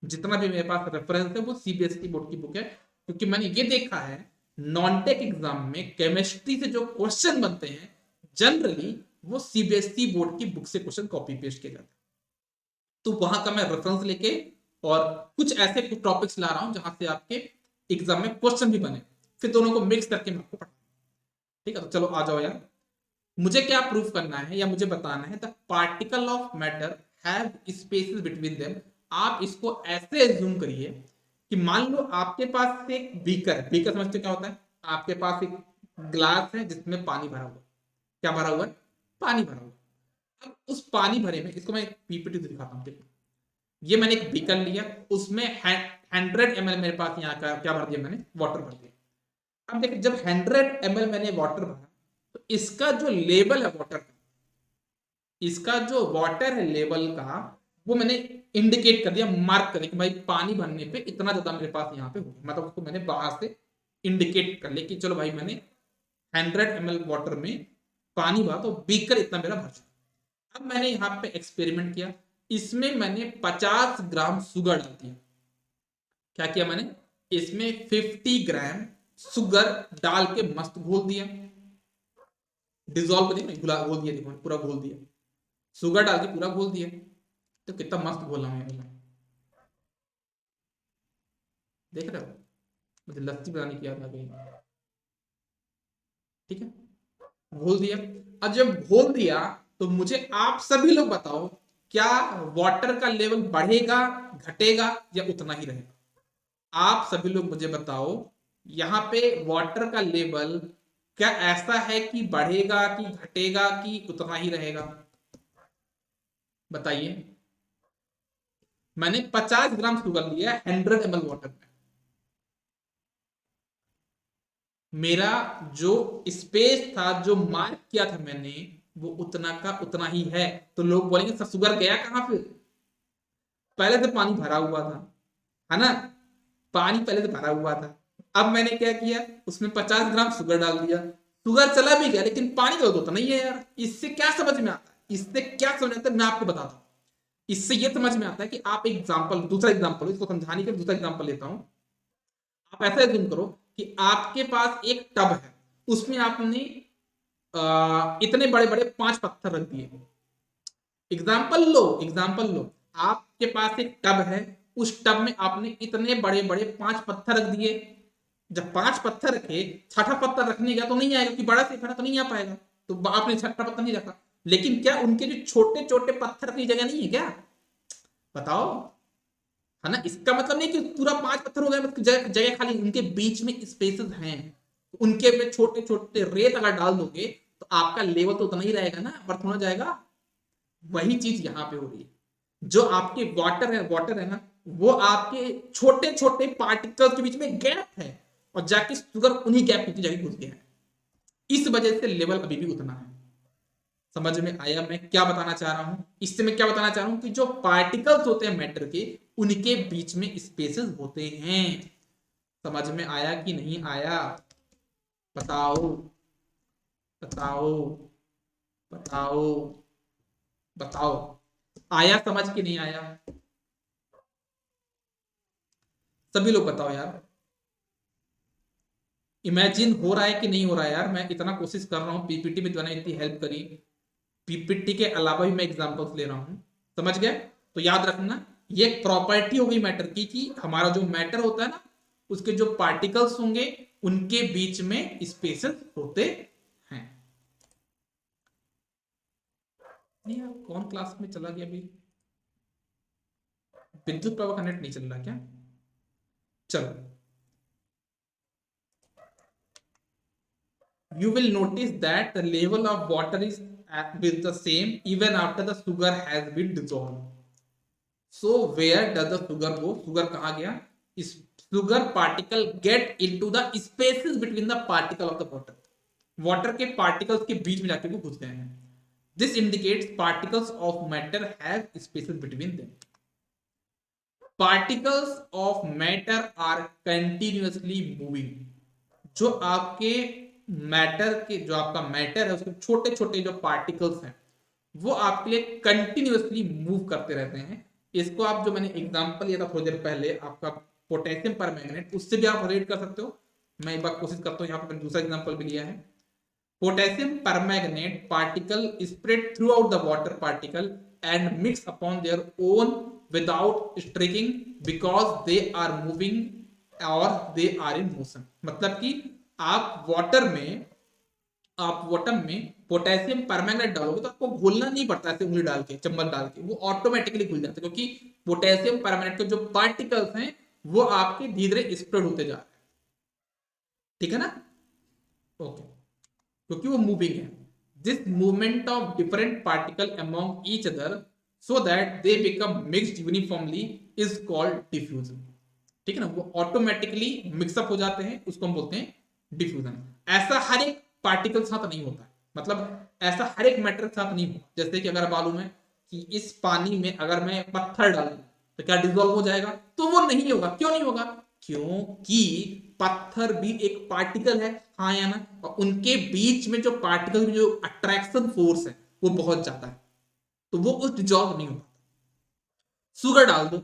A: जितना भी मेरे पास रेफरेंस है वो सीबीएसई बोर्ड की बुक है, क्योंकि मैंने ये देखा है नॉन टेक एग्जाम में केमिस्ट्री से जो क्वेश्चन बनते हैं जनरली वो सीबीएसई बोर्ड की बुक से क्वेश्चन कॉपी पेस्ट किए जाते हैं। तो वहां का मैं रेफरेंस लेके और कुछ ऐसे कुछ टॉपिक्स ला रहा हूं जहां से आपके एग्जाम में क्वेश्चन भी बने, फिर दोनों को मिक्स करके मैं आपको पढ़ा। ठीक है, तो चलो आ जाओ यार, मुझे क्या प्रूफ करना है या मुझे बताना है, the particle of matter have spaces between them. आप इसको ऐसे एज्यूम करिए कि मान लो आपके पास एक बीकर, बीकर समझते क्या होता है, आपके पास एक ग्लास है जिसमें पानी भरा हुआ, क्या भरा हुआ है, पानी भरा हुआ। अब उस पानी भरे में, इसको मैं पीपीटी दिखाता हूँ, देखो ये मैंने एक बीकर लिया, उसमें 100 ml मेरे पास यहाँ का क्या भर दिया मैंने, वाटर भर दिया। अब देखिए जब 100 ml मैंने वाटर भरा, तो इसका जो लेवल है वाटर का, इसका जो वाटर है लेवल का, वो मैंने इंडिकेट कर दिया, मार्क कर दिया कि भाई पानी भरने पे इतना ज्यादा मेरे पास यहाँ पे होगा, मतलब उसको मैंने बाहर से इंडिकेट कर लिया कि चलो भाई मैंने 100 ml वाटर में पानी भरा तो बीकर इतना मेरा भर चुका। अब मैंने यहाँ पे एक्सपेरिमेंट किया, इसमें मैंने 50 ग्राम शुगर डाल दिया। क्या किया मैंने, इसमें 50 ग्राम शुगर डाल के मस्त घोल दिया, डिजोल्व कर दिया, घोल दिया, देखो पूरा घोल दिया, शुगर डाल के पूरा घोल दिया। तो कितना मस्त घोला है, देख रहे हो, मुझे लस्सी बनाने की याद आ गई। ठीक है, घोल दिया। अब जब घोल दिया तो मुझे आप सभी लोग बताओ, क्या वाटर का लेवल बढ़ेगा, घटेगा, या उतना ही रहेगा? आप सभी लोग मुझे बताओ, यहाँ पे वाटर का लेवल क्या ऐसा है कि बढ़ेगा कि घटेगा कि उतना ही रहेगा? बताइए। मैंने 50 ग्राम शुगर लिया 100 ml वाटर में, मेरा जो स्पेस था, जो मार्क किया था मैंने, वो उतना का उतना ही है। तो लोग बोलेंगे सर शुगर गया कहां फिर, पहले से पानी भरा हुआ था, है ना, पानी पहले से भरा हुआ था। अब मैंने क्या किया, उसमें 50 ग्राम शुगर डाल दिया, शुगर चला भी गया लेकिन पानी तो होता नहीं है यार। इससे क्या समझ में आता है, इससे क्या समझ आता है, मैं आपको बताता हूँ। इससे ये समझ में आता है कि आप एग्जाम्पल, दूसरा एग्जाम्पल, इसको समझाने के दूसरा एग्जाम्पल लेता हूँ। आप ऐसा एज्यूम करो कि आपके पास एक टब है, उसमें आपने इतने बड़े बड़े 5 पत्थर रख दिए। एग्जाम्पल लो, एग्जाम्पल लो, आपके पास एक टब है, उस टब में आपने इतने बड़े बड़े 5 पत्थर रख दिए। जब 5 पत्थर रखे, छठा पत्थर रखने गया तो नहीं आएगा, क्योंकि बड़ा से बड़ा तो नहीं आ पाएगा, तो आपने छठा पत्थर नहीं रखा। लेकिन क्या उनके जो छोटे छोटे पत्थर रखने की जगह नहीं है क्या, बताओ, है ना। इसका मतलब नहीं कि पूरा 5 पत्थर हो गया, मतलब जगह खाली, उनके बीच में स्पेसेस हैं, उनके में छोटे छोटे रेत अगर डाल दोगे तो आपका लेवल तो उतना ही रहेगा ना, बर्थ होना जाएगा। वही चीज यहां पे हो रही है। जो आपके वाटर है ना, वो आपके छोटे छोटे पार्टिकल्स के बीच में गैप है, और जाके शुगर उन्हीं गैप में जाके घुस गया है। इस वजह से लेवल अभी भी उतना है। समझ में आया मैं क्या बताना चाह रहा हूं, इससे मैं क्या बताना चाह रहा हूं कि जो पार्टिकल्स होते हैं मैटर के, उनके बीच में स्पेसेस होते हैं। समझ में आया कि नहीं आया, बताओ, बताओ, बताओ, बताओ, आया समझ कि नहीं आया, सभी लोग बताओ यार। इमेजिन हो रहा है कि नहीं हो रहा है यार, मैं इतना कोशिश कर रहा हूँ, पीपीटी में मैंने इतनी हेल्प करी, पीपीटी के अलावा भी मैं एग्जांपल्स ले रहा हूँ। समझ गए, तो याद रखना, ये एक प्रॉपर्टी हो गई मैटर की कि हमारा जो मैटर होता है ना, उसके जो पार्टिकल्स होंगे उनके बीच में स्पेसेस होते हैं। नहीं यार, कौन क्लास में चला गया अभी, विद्युत प्रवाह का नेट नहीं चल रहा क्या, चलो। You will notice that the level of water is with the same even after the sugar has been dissolved. So where does the sugar go? Sugar कहाँ गया? इस sugar particle get into the spaces between the particle of the water. Water के particles के बीच में जाके वो घुस गए हैं. This indicates particles of matter have spaces between them. Particles of matter are continuously moving. जो आपके मैटर के, जो आपका मैटर है उसके छोटे छोटे जो पार्टिकल्स हैं, वो आपके लिए कंटिन्यूअसली मूव करते रहते हैं। इसको आप, जो मैंने एग्जांपल लिया था थोड़ी देर पहले आपका पोटेशियम परमैंगनेट, उससे भी आप रिलेट कर सकते हो। मैं एक बार कोशिश करता हूँ, यहाँ पर मैंने दूसरा एग्जांपल भी लिया है। Potassium permanganate particle spread throughout the water particle and mix upon their own without streaking because they are moving और दे आर इन मोशन। मतलब कि आप वाटर में, आप वाटर में पोटेशियम परमैंगनेट डालोगे तो आपको घोलना नहीं पड़ता, ऐसे उंगली डाल के, चम्मच डाल के, वो ऑटोमेटिकली घुल जाता है, क्योंकि पोटेशियम परमैंगनेट के जो पार्टिकल्स हैं वो आपके धीरे धीरे स्प्रेड होते जा रहे हैं। ठीक है ना, ओके, क्योंकि वो मूविंग है। This movement of different particle among each other so that they become mixed uniformly is called diffusion. ठीक है ना, वो ऑटोमेटिकली मिक्सअप हो जाते हैं, उसको हम बोलते हैं डिफ्यूजन। ऐसा हर एक पार्टिकल साथ नहीं होता है, मतलब ऐसा हर एक मैटर के साथ नहीं होता। जैसे कि अगर मालूम है कि इस पानी में अगर मैं पत्थर डालूं तो क्या डिजोल्व हो जाएगा, तो वो नहीं होगा। क्यों नहीं होगा, क्योंकि पत्थर भी एक पार्टिकल है, हाँ या ना, और उनके बीच में जो पार्टिकल में जो अट्रैक्शन फोर्स है वो बहुत ज्यादा है, तो वो उस डिजोल्व नहीं होता। शुगर डाल दो,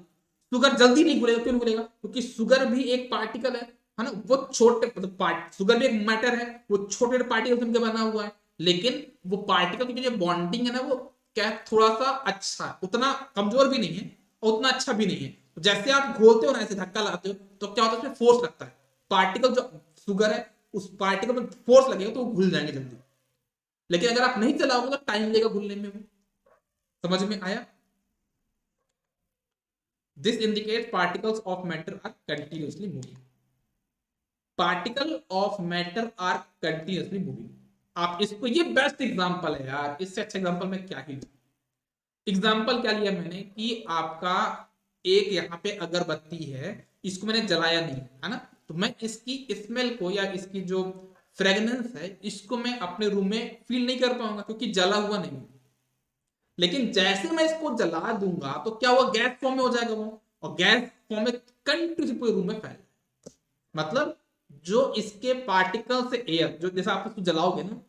A: शुगर जल्दी नहीं घुलेगा, क्यों नहीं घुलेगा, क्योंकि शुगर भी एक पार्टिकल है ना, वो छोटे, मतलब पार्ट, शुगर भी एक मैटर है, वो छोटे पार्टिकल से बना हुआ है, लेकिन वो पार्टिकल की जो बॉन्डिंग है ना, वो क्या थोड़ा सा अच्छा, उतना कमजोर भी नहीं है और उतना अच्छा भी नहीं है। तो जैसे आप घोलते हो ना, ऐसे धक्का लगाते हो, तो क्या होता है, उसमें फोर्स लगता है, पार्टिकल जो शुगर है उस पार्टिकल में फोर्स लगेगा तो वो घुल जाएंगे जल्दी। लेकिन अगर आप नहीं चलाओगे तो टाइम लगेगा घुलने में वो। समझ में आया, this indicate particles of matter are continuously moving. Particle of matter are continuously moving. आप इसको, ये बेस्ट एग्जांपल है यार, इससे अच्छा एग्जांपल मैं क्या ही लूं। एग्जांपल क्या लिया मैंने कि आपका एक यहाँ पे अगरबत्ती है, इसको मैंने जलाया नहीं है ना, तो मैं इसकी स्मेल को या इसकी जो फ्रेगनेंस है इसको मैं अपने रूम में फील नहीं कर पाऊंगा क्योंकि जला हुआ नहीं है। लेकिन जैसे मैं इसको जला दूंगा तो क्या हुआ, गैस फॉर्म में हो जाएगा वो, और गैस फॉर्म में कंटिन्यूसली पूरे रूम में फैल, मतलब जो इसके पार्टिकल से एयर, जो जैसे आप इसको जलाओगे ना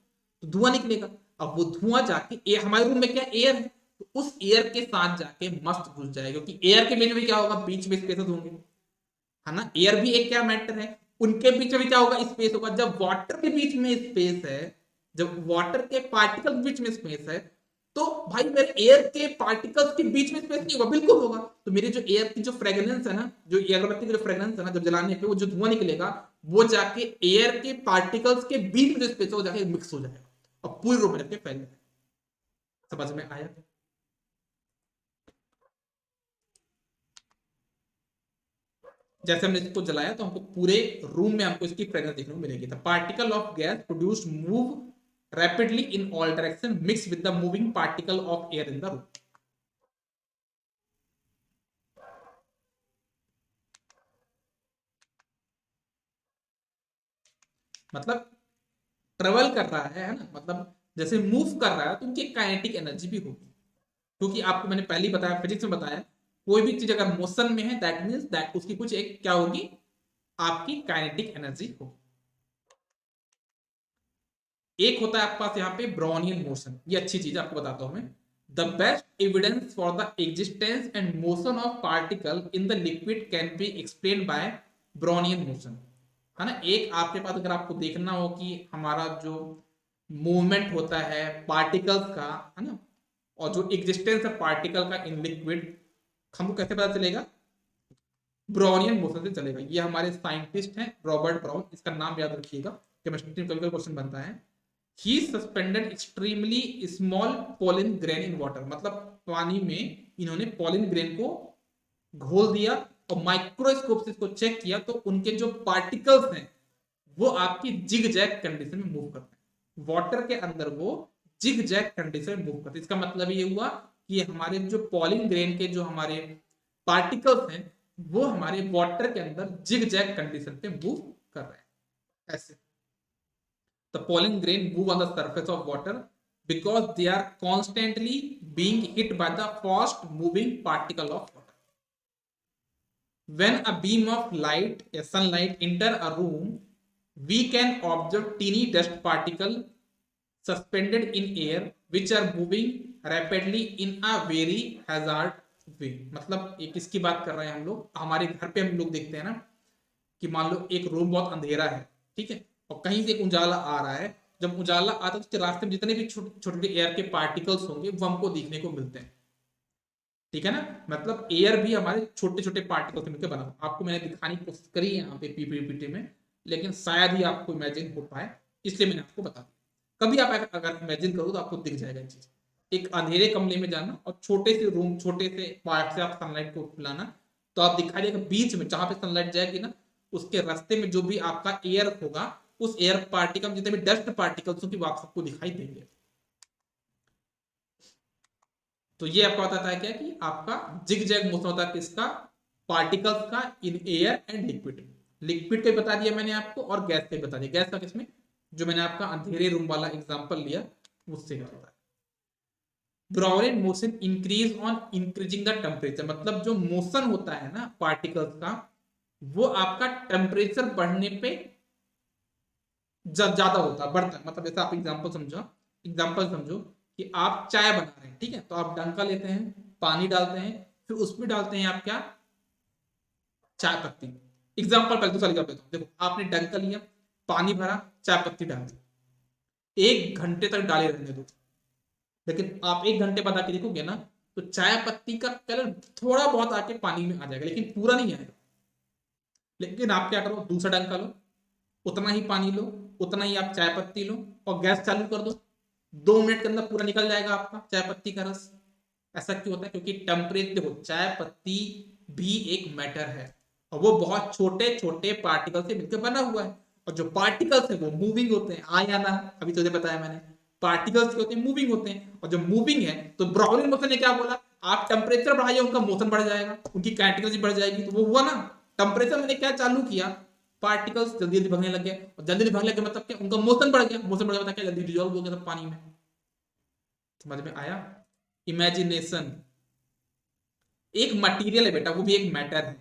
A: तो धुआं निकलेगा, अब वो धुआं जाके हमारे रूम में क्या एयर है, तो उस एयर के साथ जाके मस्त घुस जाएगा, क्योंकि एयर के बीच में क्या होगा, बीच में स्पेसेस होंगे, है ना, एयर भी एक क्या मैटर है, उनके बीच में भी क्या होगा, स्पेस होगा। जब वाटर के बीच में स्पेस है, जब वाटर के पार्टिकल के बीच में स्पेस है, तो भाई मेरे एयर के पार्टिकल्स के बीच में स्पेस नहीं होगा, बिल्कुल होगा। तो मेरी जो एयर की जो फ्रेग्रेंस है ना, जो अगरबत्ती की जो फ्रेग्रेंस है ना, जब जलाने पे वो जो धुआं निकलेगा वो जाके एयर के पार्टिकल्स के बीच में जो स्पेस हो जाके मिक्स हो जाएगा और पूरे रूम में जाके फैल जाएगा। समझ में आया? जैसे हमने इसको जलाया तो हमको पूरे रूम में हमको इसकी फ्रेग्रेंस देखने को मिलेगी। The particle of gas produced move rapidly in all direction mix with the moving particle of air in the room. मतलब ट्रेवल कर रहा है ना, मतलब जैसे मूव कर रहा है तो उनकी काइनेटिक एनर्जी भी होगी, क्योंकि आपको मैंने पहले ही बताया, फिजिक्स में बताया, कोई भी चीज अगर मोशन में है दैट मींस दैट उसकी कुछ एक क्या होगी, आपकी काइनेटिक एनर्जी होगी। एक होता है आपके पास यहाँ पे ब्राउनियन मोशन, ये अच्छी चीज आपको बताता हूं मैं। The best evidence for the existence and motion of particle in the liquid can be explain by Brownian motion, है ना। एक आपके पास अगर आपको देखना हो कि हमारा जो मूवमेंट होता है पार्टिकल्स का, है ना, और जो एग्जिस्टेंस है पार्टिकल का इन लिक्विड, हमको कैसे पता चलेगा, ब्राउनियन मोशन से चलेगा। ये हमारे साइंटिस्ट हैं रॉबर्ट ब्राउन, इसका नाम याद रखिएगा, केमिस्ट्री में कभी क्वेश्चन बनता है। He suspended extremely small pollen grain in water, मतलब पानी में इन्होंने पॉलिन ग्रेन को घोल दिया और माइक्रोस्कोप से इसको चेक किया तो उनके जो पार्टिकल्स हैं वो आपकी जिग जैग कंडीशन में मूव करते हैं, वाटर के अंदर वो जिग जैग कंडीशन में मूव करते हैं। इसका मतलब ये हुआ कि हमारे जो पॉलिन ग्रेन के जो हमारे पार्टिकल्स हैं वो हमारे वाटर के अंदर जिग जैग कंडीशन पे मूव कर रहे हैं ऐसे। The pollen grain move on the surface of water because they are constantly being hit by the fast moving particle of water. When a beam of light, a sunlight, enter a room, we can observe teeny dust particle suspended in air which are moving rapidly in a very hazard way। मतलब एक इसकी बात कर रहे हैं हम लोग, हमारे घर पे हम लोग देखते हैं ना कि मान लो एक रूम बहुत अंधेरा है, ठीक है, और कहीं से एक उजाला आ रहा है, जब उजाला आता है तो उसके रास्ते में जितने भी छोटे छोटे एयर के पार्टिकल्स होंगे वो हमको दिखने को मिलते हैं, ठीक है ना। मतलब एयर भी हमारे छोटे छोटे पार्टिकल से मिलकर बना हुआ, आपको मैंने दिखाने की कोशिश करी है यहाँ पे पीपीटी में, लेकिन शायद ही आपको इमेजिन हो पाए, इसलिए मैंने आपको बता दिया। कभी आप अगर इमेजिन करो तो आपको दिख जाएगा ये चीज। एक अंधेरे कमरे में जाना और छोटे से रूम, छोटे से पार्ट से आप सनलाइट को लाना, तो आप दिखाई देगा बीच में जहां पे सनलाइट जाएगी ना उसके रास्ते में जो भी आपका एयर होगा, उस एयर पार्टिकल जितने भी डस्ट पार्टिकल्स होंगे वो आप सबको दिखाई देंगे। तो ये आपको बताता है क्या कि आपका जिग जैग मोशन होता है किसका, पार्टिकल्स का in air and liquid. Liquid का बता दिया मैंने आपको और गैस का बता दिया। गैस का किसमें, जो मैंने आपका अंधेरे रूम वाला एग्जांपल लिया उससे होता है। Brownian motion increase on increasing the temperature, मतलब जो मोशन होता है ना पार्टिकल्स का वो आपका टेम्परेचर बढ़ने पे ज्यादा होता है, बढ़ता है। मतलब जैसे आप एग्जांपल समझो कि आप चाय बना रहे हैं, ठीक है, तो आप डंका लेते हैं, पानी डालते हैं, फिर उसमें डालते हैं आप क्या, चाय पत्ती। एग्जांपल पहले दूसरा एग्जांपल देता हूं, देखो आपने डंका लिया, पानी भरा, चाय पत्ती डाल दी, 1 घंटे तक डाले रहने दो, लेकिन आप 1 घंटे बाद आके देखोगे ना तो चाय पत्ती का कलर थोड़ा बहुत आके पानी में आ जाएगा लेकिन पूरा नहीं आएगा। लेकिन आप क्या करो, दूसरा डंका लो, उतना ही पानी लो, उतना ही आप चाय पत्ती लो और गैस चालू कर दो, 2 मिनट के अंदर पूरा निकल जाएगा आपका चाय पत्ती का रस। ऐसा क्यों होता है, क्योंकि टेम्परेचर, देखो चाय पत्ती भी एक मैटर है और वो बहुत छोटे छोटे पार्टिकल से मिलकर बना हुआ है, और जो पार्टिकल्स है वो मूविंग होते हैं, आ या ना, अभी तुझे बताया मैंने, पार्टिकल्स होते हैं मूविंग होते हैं, और जो मूविंग है तो ब्राउनिन मोशन ने क्या बोला, आप टेम्परेचर बढ़ाइए, उनका मोशन बढ़ जाएगा, उनकी काइनेटिक एनर्जी बढ़ जाएगी। तो वो हुआ ना, टेम्परेचर मैंने क्या चालू किया, पार्टिकल्स जल्दी जल्दी भगने लग गए, और जल्दी जल्दी भगने लग गए मतलब क्या, उनका मोशन बढ़ गया, मोशन बढ़ गया क्या, जल्दी डिजोल्व हो गया सब पानी में। समझ में आया? इमेजिनेशन एक मटेरियल है बेटा, वो भी एक मैटर है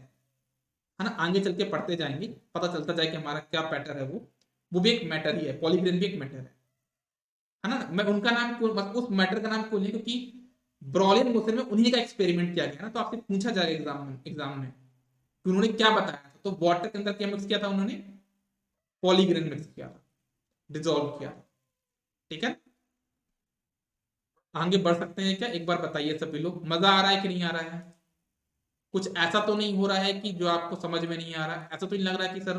A: ना। आगे चल के पढ़ते जाएंगे, पता चलता जाए कि हमारा क्या पैटर्न है, वो भी एक मैटर ही है, पॉलीग्रेन भी एक मैटर है ना। मैं उनका नाम क्यों, उस मैटर का नाम क्यों नहीं, क्योंकि ब्रॉलियन मोशन में उन्हीं का एक्सपेरिमेंट किया गया ना, तो आपसे पूछा जाएगा एग्जाम में कि उन्होंने क्या बताया था। तो वाटर के अंदर क्या मिक्स किया था उन्होंने, पॉलीग्रेन मिक्स किया था, डिजोल्व किया था। ठीक है, आगे बढ़ सकते हैं क्या, एक बार बताइए सभी लोग, मजा आ रहा है कि नहीं आ रहा है? कुछ ऐसा तो नहीं हो रहा है कि जो आपको समझ में नहीं आ रहा है, ऐसा तो नहीं लग रहा है कि सर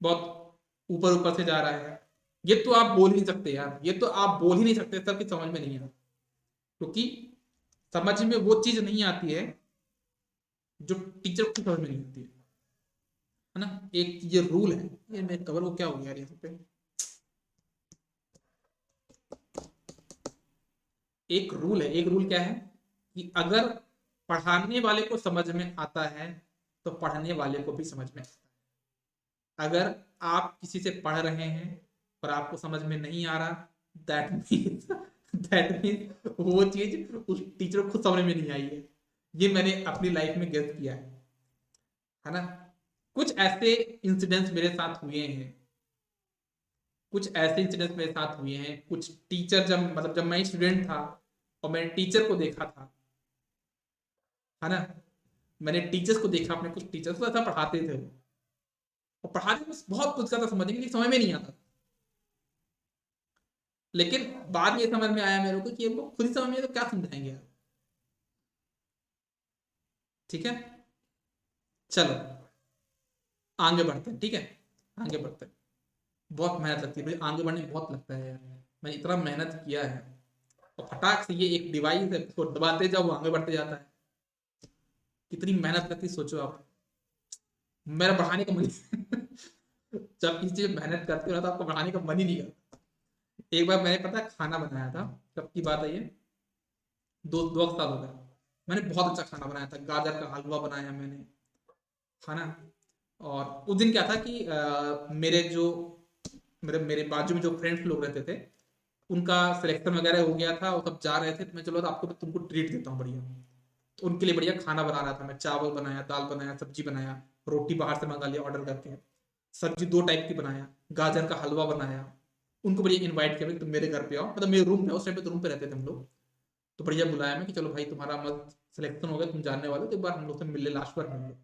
A: बहुत ऊपर ऊपर से जा रहा है? ये तो आप बोल ही नहीं सकते यार, ये तो आप बोल ही नहीं सकते सर कि समझ में नहीं आ रहा, क्योंकि समझ में वो चीज नहीं आती है जो टीचर को समझ में नहीं आती है ना। एक ये रूल है, ये मेरे कवर को क्या हो गया यार यहाँ पे, एक रूल है, एक रूल क्या है कि अगर पढ़ाने वाले को समझ में आता है तो पढ़ने वाले को भी समझ में आता है। अगर आप किसी से पढ़ रहे हैं और आपको समझ में नहीं आ रहा, दैट मीन्स वो चीज उस टीचर को खुद समझ में नहीं आई है। ये मैंने अपनी लाइफ में गेस किया है ना। कुछ ऐसे इंसिडेंट्स मेरे साथ हुए हैं, कुछ ऐसे इंसिडेंट्स मेरे साथ हुए हैं, कुछ टीचर जब मतलब जब मैं स्टूडेंट था और मैंने टीचर को देखा था, है ना, मैंने टीचर्स को देखा, अपने कुछ टीचर्स को ऐसा पढ़ाते थे वो, और पढ़ाते में बहुत कुछ का था समझने के लिए, समझ में नहीं आता। लेकिन बाद में ये समझ में आया मेरे को कि वो खुद ही समझ में तो क्या समझाएंगे यार। ठीक है, चलो आगे बढ़ते हैं। ठीक है, आगे बढ़ते हैं। बहुत मेहनत लगती है भाई, आगे बढ़ने में बहुत लगता है यार। मैंने इतना मेहनत किया है, और फटाक से ये एक डिवाइस है, उसको दबाते जाओ वो आगे बढ़ते जाता है। कितनी मेहनत लगती है सोचो आप। मेरा बढ़ाने का मन जब किसी चीज में मेहनत करते हो ना तो आपको बढ़ाने का मन ही नहीं करता। एक बार मैंने पता है खाना बनाया था, कब की बात है ये, दो दो साल हो गया। मैंने बहुत अच्छा खाना बनाया था, गाजर का हलवा बनाया मैंने, खाना। और उस दिन क्या था कि मेरे जो मेरे मेरे बाजू में जो फ्रेंड्स लोग रहते थे, उनका सिलेक्शन वगैरह हो गया था, वो सब जा रहे थे, तो मैं चलो तो आपको तुमको ट्रीट देता हूँ बढ़िया। तो उनके लिए बढ़िया खाना बना रहा था मैं, चावल बनाया, दाल बनाया, सब्जी बनाया, रोटी बाहर से मंगा लिया ऑर्डर करके, सब्जी दो टाइप की बनाया, गाजर का हलवा बनाया। उनको बढ़िया इनवाइट किया भाई तुम मेरे घर पे आओ, मतलब मेरे रूम में, उस टाइम पे तो रूम पे रहते थे हम लोग। तो बढ़िया बुलाया मैं कि चलो भाई तुम्हारा मस्त सिलेक्शन हो गया, तुम जानने वाले हो, तो एक बार हम लोग से मिल ले, लास्ट बार मिल लो।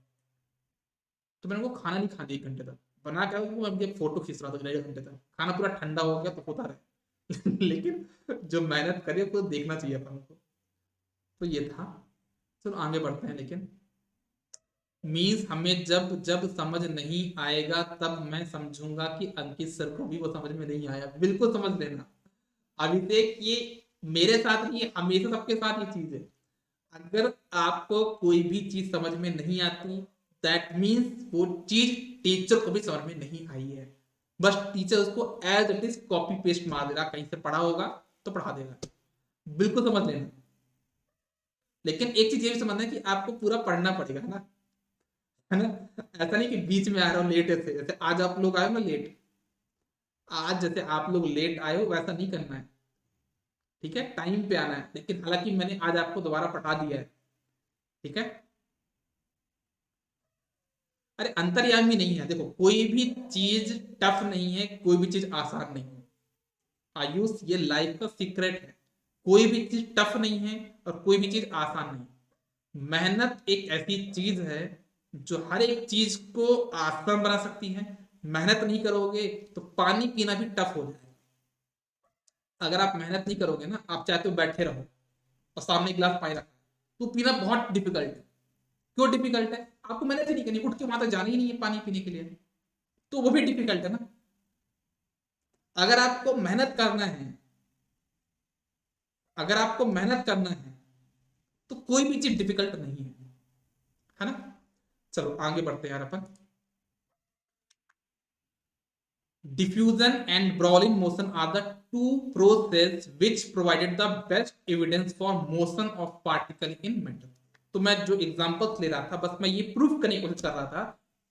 A: तो मैंने उनको खाना नहीं खाने 1 घंटे तक बना कर, मैं फोटो खींच रहा था 1.5 घंटे तक, खाना पूरा ठंडा हो गया तो होता रहे लेकिन जो मेहनत करी उसको देखना चाहिए अपन को। तो ये था। चलो आगे बढ़ते हैं। लेकिन मीन्स हमें जब जब समझ नहीं आएगा तब मैं समझूंगा कि अंकित सर को भी वो समझ में नहीं आया, बिल्कुल समझ लेना। अभिषेक ये मेरे साथ नहीं, हमेशा सबके साथ ये चीज है। अगर आपको कोई भी चीज समझ में नहीं आती, दैट मीन्स वो चीज टीचर को भी समझ में नहीं आई है। बस टीचर उसको as it is copy paste मार दे रहा, कहीं से पढ़ा होगा तो पढ़ा देगा, बिल्कुल समझ लेना। लेकिन एक चीज ये भी समझना है कि आपको पूरा पढ़ना पड़ेगा है ना। ऐसा नहीं कि बीच में आ रहा हो लेट, ऐसे जैसे आज आप लोग आए हो ना लेट, आज जैसे आप लोग लेट आए हो वैसा नहीं करना है। ठीक है, टाइम पे आना है। लेकिन हालांकि मैंने आज आपको दोबारा पढ़ा दिया है। ठीक है, अरे अंतर्यामी नहीं है, देखो कोई भी चीज टफ नहीं है, कोई भी चीज आसान नहीं है। आयुष ये लाइफ का सीक्रेट है, कोई भी चीज टफ नहीं है और कोई भी चीज आसान नहीं। मेहनत एक ऐसी चीज है जो हर एक चीज को आसान बना सकती है। मेहनत नहीं करोगे तो पानी पीना भी टफ हो जाएगा। अगर आप मेहनत नहीं करोगे ना, आप चाहते हो बैठे रहो और सामने एक गिलास पानी रखा है, तो पीना बहुत डिफिकल्ट है। क्यों डिफिकल्ट है? आपको मेहनत ही नहीं करनी, उठ के वहां तक जाना ही नहीं है पानी पीने के लिए, तो वो भी डिफिकल्ट है ना। अगर आपको मेहनत करना है, अगर आपको मेहनत करना है तो कोई भी चीज डिफिकल्ट नहीं है ना। चलो आगे बढ़ते हैं यार अपन। Diffusion and Brownian motion are the two process which provided the best evidence for motion of particle in matter. तो मैं जो एग्जांपल्स ले रहा था बस मैं ये प्रूफ करने की कोशिश कर रहा था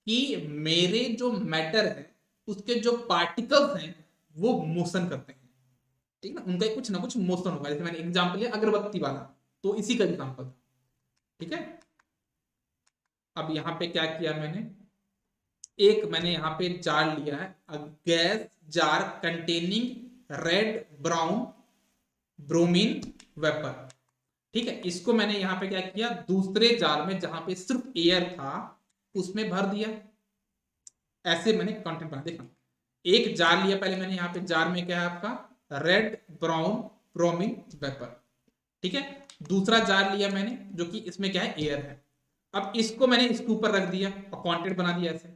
A: कि मेरे जो मैटर है उसके जो पार्टिकल्स हैं वो मोशन करते हैं, ठीक है ना, उनका कुछ ना कुछ मोशन होगा। जैसे मैंने एग्जांपल लिया अगरबत्ती वाला, तो इसी का एग्जांपल, ठीक है। अब यहां पे क्या किया मैंने, एक मैंने यहां पे जार लिया है, gas jar containing red brown bromine vapour, ठीक है। इसको मैंने यहां पे क्या किया, दूसरे जार में जहां पे सिर्फ एयर था उसमें भर दिया। ऐसे मैंने कंटेंट बना, देखा एक जार लिया पहले मैंने, यहां पे जार में क्या है आपका रेड ब्राउन ब्रोमीन वेपर, ठीक है। दूसरा जार लिया मैंने जो कि इसमें क्या है एयर है। अब इसको मैंने इसके ऊपर रख दिया और क्वांटिटी बना दिया ऐसे।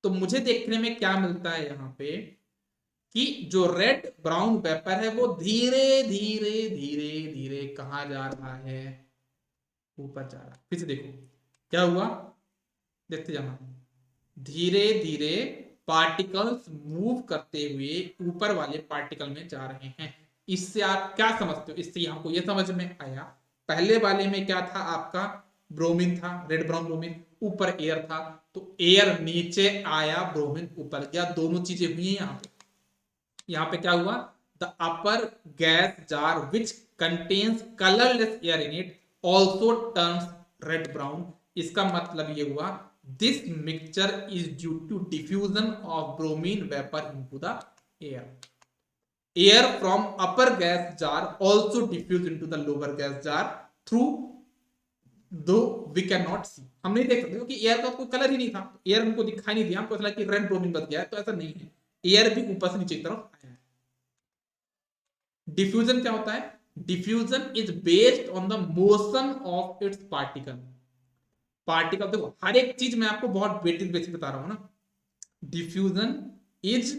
A: तो मुझे देखने में क्या मिलता है यहां पे कि जो रेड ब्राउन वेपर है वो धीरे धीरे धीरे धीरे कहां जा रहा है, ऊपर जा रहा है। फिर से देखो क्या हुआ, देखते जाना, धीरे धीरे पार्टिकल्स मूव करते हुए ऊपर वाले पार्टिकल में जा रहे हैं। इससे आप क्या समझते हो, इससे हमको यह समझ में आया पहले वाले में क्या था आपका ब्रोमीन था, रेड ब्राउन ब्रोमीन, ऊपर एयर था, तो एयर नीचे आया ब्रोमीन ऊपर गया, दोनों चीजें हुई हैं यहां पे। यहां पे क्या हुआ, the upper gas jar which contains colourless air in it also turns red brown. इसका मतलब ये हुआ this mixture is due to diffusion of bromine vapour into the air. Air from upper gas jar also diffuse into the lower gas jar through though we can not see. हम नहीं देख सकते क्योंकि air का कोई colour ही नहीं था, air हमको दिखाई नहीं दिया, हमको लगा कि रेड ब्रोमीन बच गया है, तो ऐसा नहीं है, एयर भी ऊपर से नीचे की तरफ आया है। डिफ्यूजन क्या होता है, diffusion is based on the motion of its particle. Particle देखो हर एक चीज मैं आपको बहुत बेसिक बेसिक बता रहा हूं ना। Diffusion is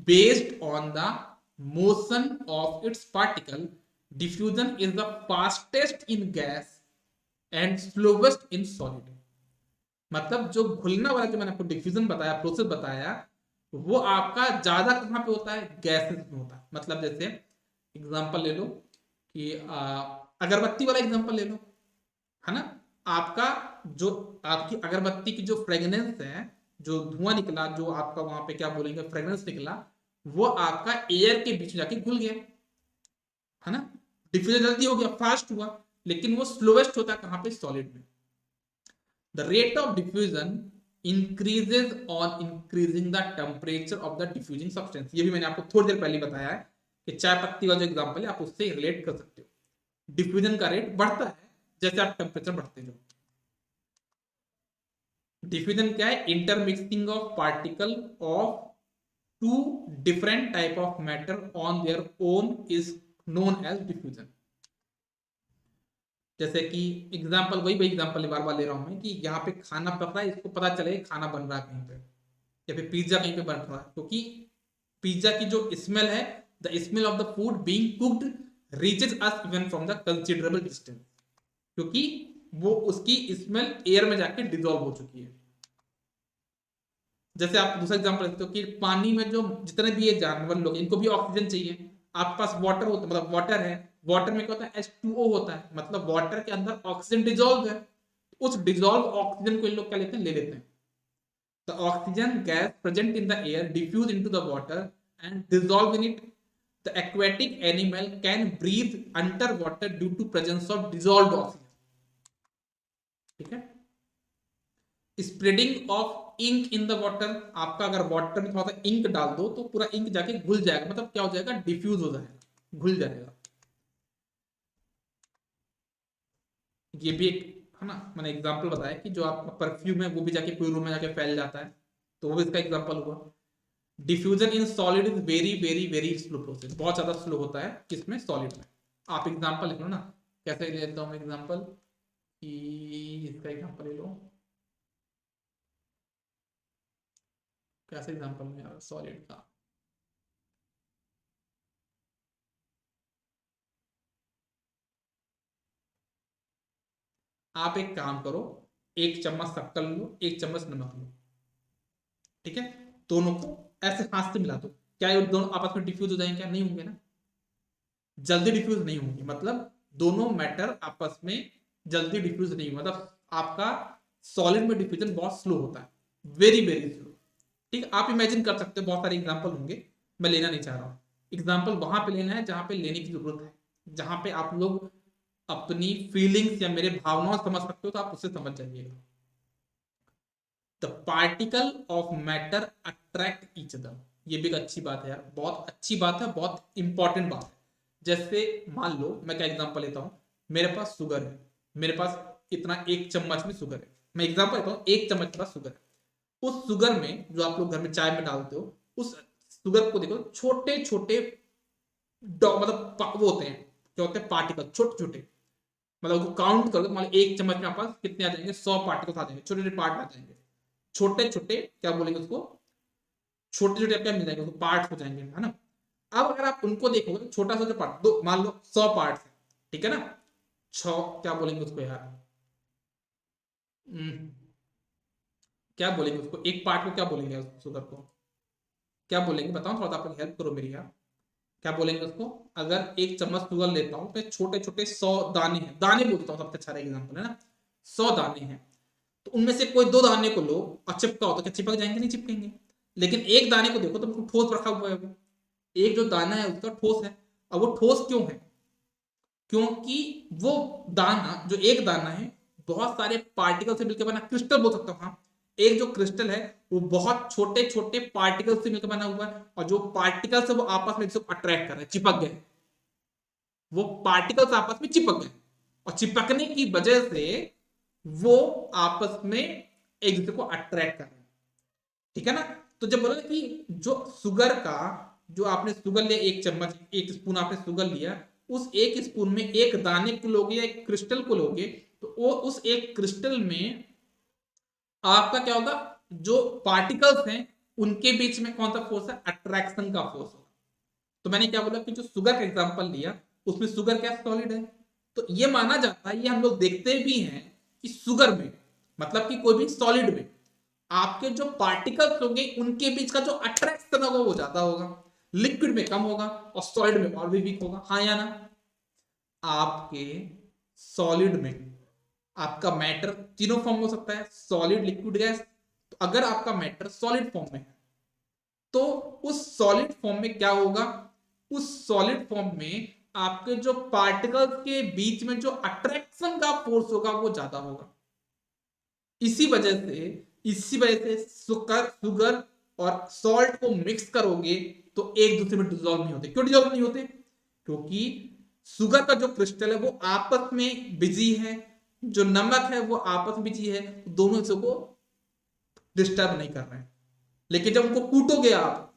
A: based on the motion of its particle. Diffusion is the fastest in gas and slowest in solid. मतलब जो घुलना वाला जो मैंने आपको डिफ्यूजन बताया, प्रोसेस बताया, वो आपका ज्यादा कहां पे होता है, गैसेस में होता है। मतलब जैसे एग्जांपल ले लो कि अगरबत्ती वाला एग्जांपल ले लो, है ना। आपका जो आपकी अगरबत्ती की जो फ्रेगनेंस है, जो धुआं निकला, जो आपका वहां पे क्या बोलेंगे फ्रेगनेंस निकला, वो आपका एयर के बीच में जाके घुल गया, है ना। डिफ्यूजन जल्दी हो गया, फास्ट हुआ, लेकिन वो स्लोवेस्ट होता है कहां पे, सॉलिड में। The rate of diffusion increases on increasing the temperature of the diffusing substance। ये भी मैंने आपको थोड़ी देर पहले बताया है कि चाय पत्ती वाला जो एग्जांपल है आप उससे रिलेट कर सकते हो। डिफ्यूजन का रेट बढ़ता है जैसे आप टेम्परेचर बढ़ते जाओ। डिफ्यूजन क्या है, intermixing of particle of two different type of matter on their own is known as diffusion. जैसे कि एग्जाम्पल वही एग्जाम्पल बार बार ले रहा हूं मैं कि यहाँ पे खाना पक रहा है, इसको पता चले खाना बन रहा है कहीं पे, या फिर पिज्जा कहीं पे बन रहा है, क्योंकि पिज्जा की जो स्मेल है, the smell of the food being cooked reaches us even from the considerable distance, क्योंकि वो उसकी स्मेल एयर में जाके डिजोल्व हो चुकी है। जैसे आप दूसरा एग्जाम्पल लेते हो कि पानी में जो जितने भी ये जानवर लोग, इनको भी ऑक्सीजन चाहिए। आपके पास वाटर होता है, मतलब वाटर है, वाटर में क्या होता है, H2O होता है, मतलब वाटर के अंदर ऑक्सीजन डिजोल्व है। उस डिजोल्व ऑक्सीजन को इन लोग क्या लेते हैं, ले लेते हैं। The oxygen gas present in the air diffuse into the water and dissolve in it. The aquatic animal can breathe under water due to presence of dissolved oxygen, ठीक है। Spreading of ink in the water, आपका अगर water में थोड़ा सा ink डाल दो तो पूरा इंक जाके घुल जाएगा, मतलब क्या हो जाएगा, डिफ्यूज हो जाएगा, घुल जाएगा। ये भी एक है ना, मैंने एग्जांपल बताया कि जो आपका परफ्यूम है वो भी जाके पूरे रूम में जाके फैल जाता है, तो वो भी इसका एग्जांपल हुआ। Diffusion in solid is very very very slow process, बहुत ज्यादा स्लो होता है किसमें, सॉलिड में। आप एग्जांपल लिख लो ना, कैसे लेता हूँ एग्जांपल कि इसका एग्जांपल ले लो, कैसे एग्जांपल में यार सॉलिड का, आप एक काम करो, एक चम्मच शक्कर लो, एक चम्मच नमक लो, ठीक है, दोनों को ऐसे हाथ से मिला दो, क्या ये दोनों आपस में डिफ्यूज हो जाएंगे? क्या नहीं होंगे ना, जल्दी डिफ्यूज नहीं होंगे, मतलब दोनों मैटर आपस में जल्दी डिफ्यूज नहीं होगा, मतलब आपका सॉलिड में डिफ्यूजन बहुत स्लो होता है, वेरी वेरी स्लो। ठीक, आप इमेजिन कर सकते हो, बहुत सारे एग्जांपल होंगे, मैं लेना नहीं चाह रहा हूँ। एग्जांपल वहां पे लेना है जहां पे लेने की जरूरत है, जहां पे आप लोग अपनी फीलिंग्स या मेरे भावनाओं समझ सकते हो, तो आप उससे समझ जाइएगा। The particle of matter attract each other, ये भी एक अच्छी बात है यार, बहुत अच्छी बात है, बहुत इंपॉर्टेंट बात है। जैसे मान लो मैं क्या एग्जांपल लेता हूं, मेरे पास शुगर है, मेरे पास इतना एक चम्मच में शुगर है, मैं एग्जांपल लेता हूं, एक चम्मच के पास शुगर है। उस शुगर में जो आप लोग घर में चाय में डालते हो, उस शुगर को देखो, छोटे छोटे मतलब वो होते हैं, क्या होते हैं, पार्टिकल, छोटे छोटे, मतलब उसको काउंट करोगे, मान लो एक चम्मच में आपके पास कितने आ जाएंगे, 100 पार्टिकल्स आ जाएंगे, छोटे छोटे पार्ट आ जाएंगे, छोटे छोटे क्या बोलेंगे उसको, छोटे छोटे क्या मिल जाएंगे उसको, पार्ट हो जाएंगे, है ना। अब अगर आप उनको देखोगे, छोटा सा जो पार्ट, दो मान लो 100 पार्ट है, ठीक है ना, छ क्या बोलेंगे उसको यार, हम्म, क्या बोलेंगे उसको, एक पार्ट को क्या बोलेंगे, शुगर को क्या बोलेंगे, बताओ थोड़ा सा, आप हेल्प करो मेरी यार, क्या बोलेंगे उसको। अगर एक चम्मच शुगर लेता हूँ तो छोटे छोटे 100 दाने हैं, दाने बोलता हूँ सबसे अच्छा एग्जाम्पल है ना, 100 दाने हैं, तो उनमें से कोई दो दाने को लो और चिपकाओ, तो क्या चिपक जाएंगे? नहीं चिपकेंगे। लेकिन एक दाने को देखो तो बिल्कुल ठोस रखा हुआ है वो, एक जो दाना है उसका ठोस है। अब वो ठोस क्यों है? क्योंकि वो दाना, जो एक दाना है, बहुत सारे पार्टिकल से मिलकर बना, क्रिस्टल बोल सकता हूँ, हाँ, एक जो क्रिस्टल है वो बहुत छोटे छोटे पार्टिकल से मिलकर बना हुआ है, और जो पार्टिकल्स है वो आपस में अट्रैक्ट कर रहे हैं, चिपक गए, वो पार्टिकल्स आपस में चिपक गए, और चिपकने की वजह से वो आपस में एक दूसरे को अट्रैक्ट कर रहे हैं, ठीक है ना। तो जब बोला कि जो शुगर का, जो आपने शुगर लिया, एक चम्मच, एक स्पून आपने शुगर लिया, उस एक स्पून में एक दाने को लोगे या एक क्रिस्टल को लोगे, तो वो उस एक क्रिस्टल में आपका क्या होगा, जो पार्टिकल्स हैं उनके बीच में कौन सा फोर्स है, अट्रैक्शन का फोर्स होगा। तो मैंने क्या बोला कि जो शुगर का एग्जांपल लिया, उसमें शुगर क्या सॉलिड है, तो ये माना जाता है, ये हम लोग देखते भी हैं कि शुगर में, मतलब कि कोई भी सॉलिड में आपके जो पार्टिकल्स होंगे उनके बीच का जो अट्रैक्शन होगा वो ज्यादा होगा, लिक्विड में कम होगा और सॉलिड में और भी वीक होगा, हाँ या ना। आपके सॉलिड में आपका मैटर तीनों फॉर्म हो सकता है, सॉलिड, लिक्विड, गैस। तो अगर आपका मैटर सॉलिड फॉर्म में है, तो उस सॉलिड फॉर्म में क्या होगा, उस सॉलिड फॉर्म में आपके जो पार्टिकल्स के बीच में जो अट्रैक्शन का फोर्स होगा वो ज्यादा होगा। इसी वजह से, शुगर शुगर और सॉल्ट को मिक्स करोगे तो एक दूसरे में डिजोल्व नहीं होते। क्यों डिजोल्व नहीं होते? क्योंकि शुगर का जो क्रिस्टल है वो आपस में बिजी है, जो नमक है वो आपस में बिजी है, दोनों को डिस्टर्ब नहीं कर रहे हैं। लेकिन जब उनको कूटोगे आप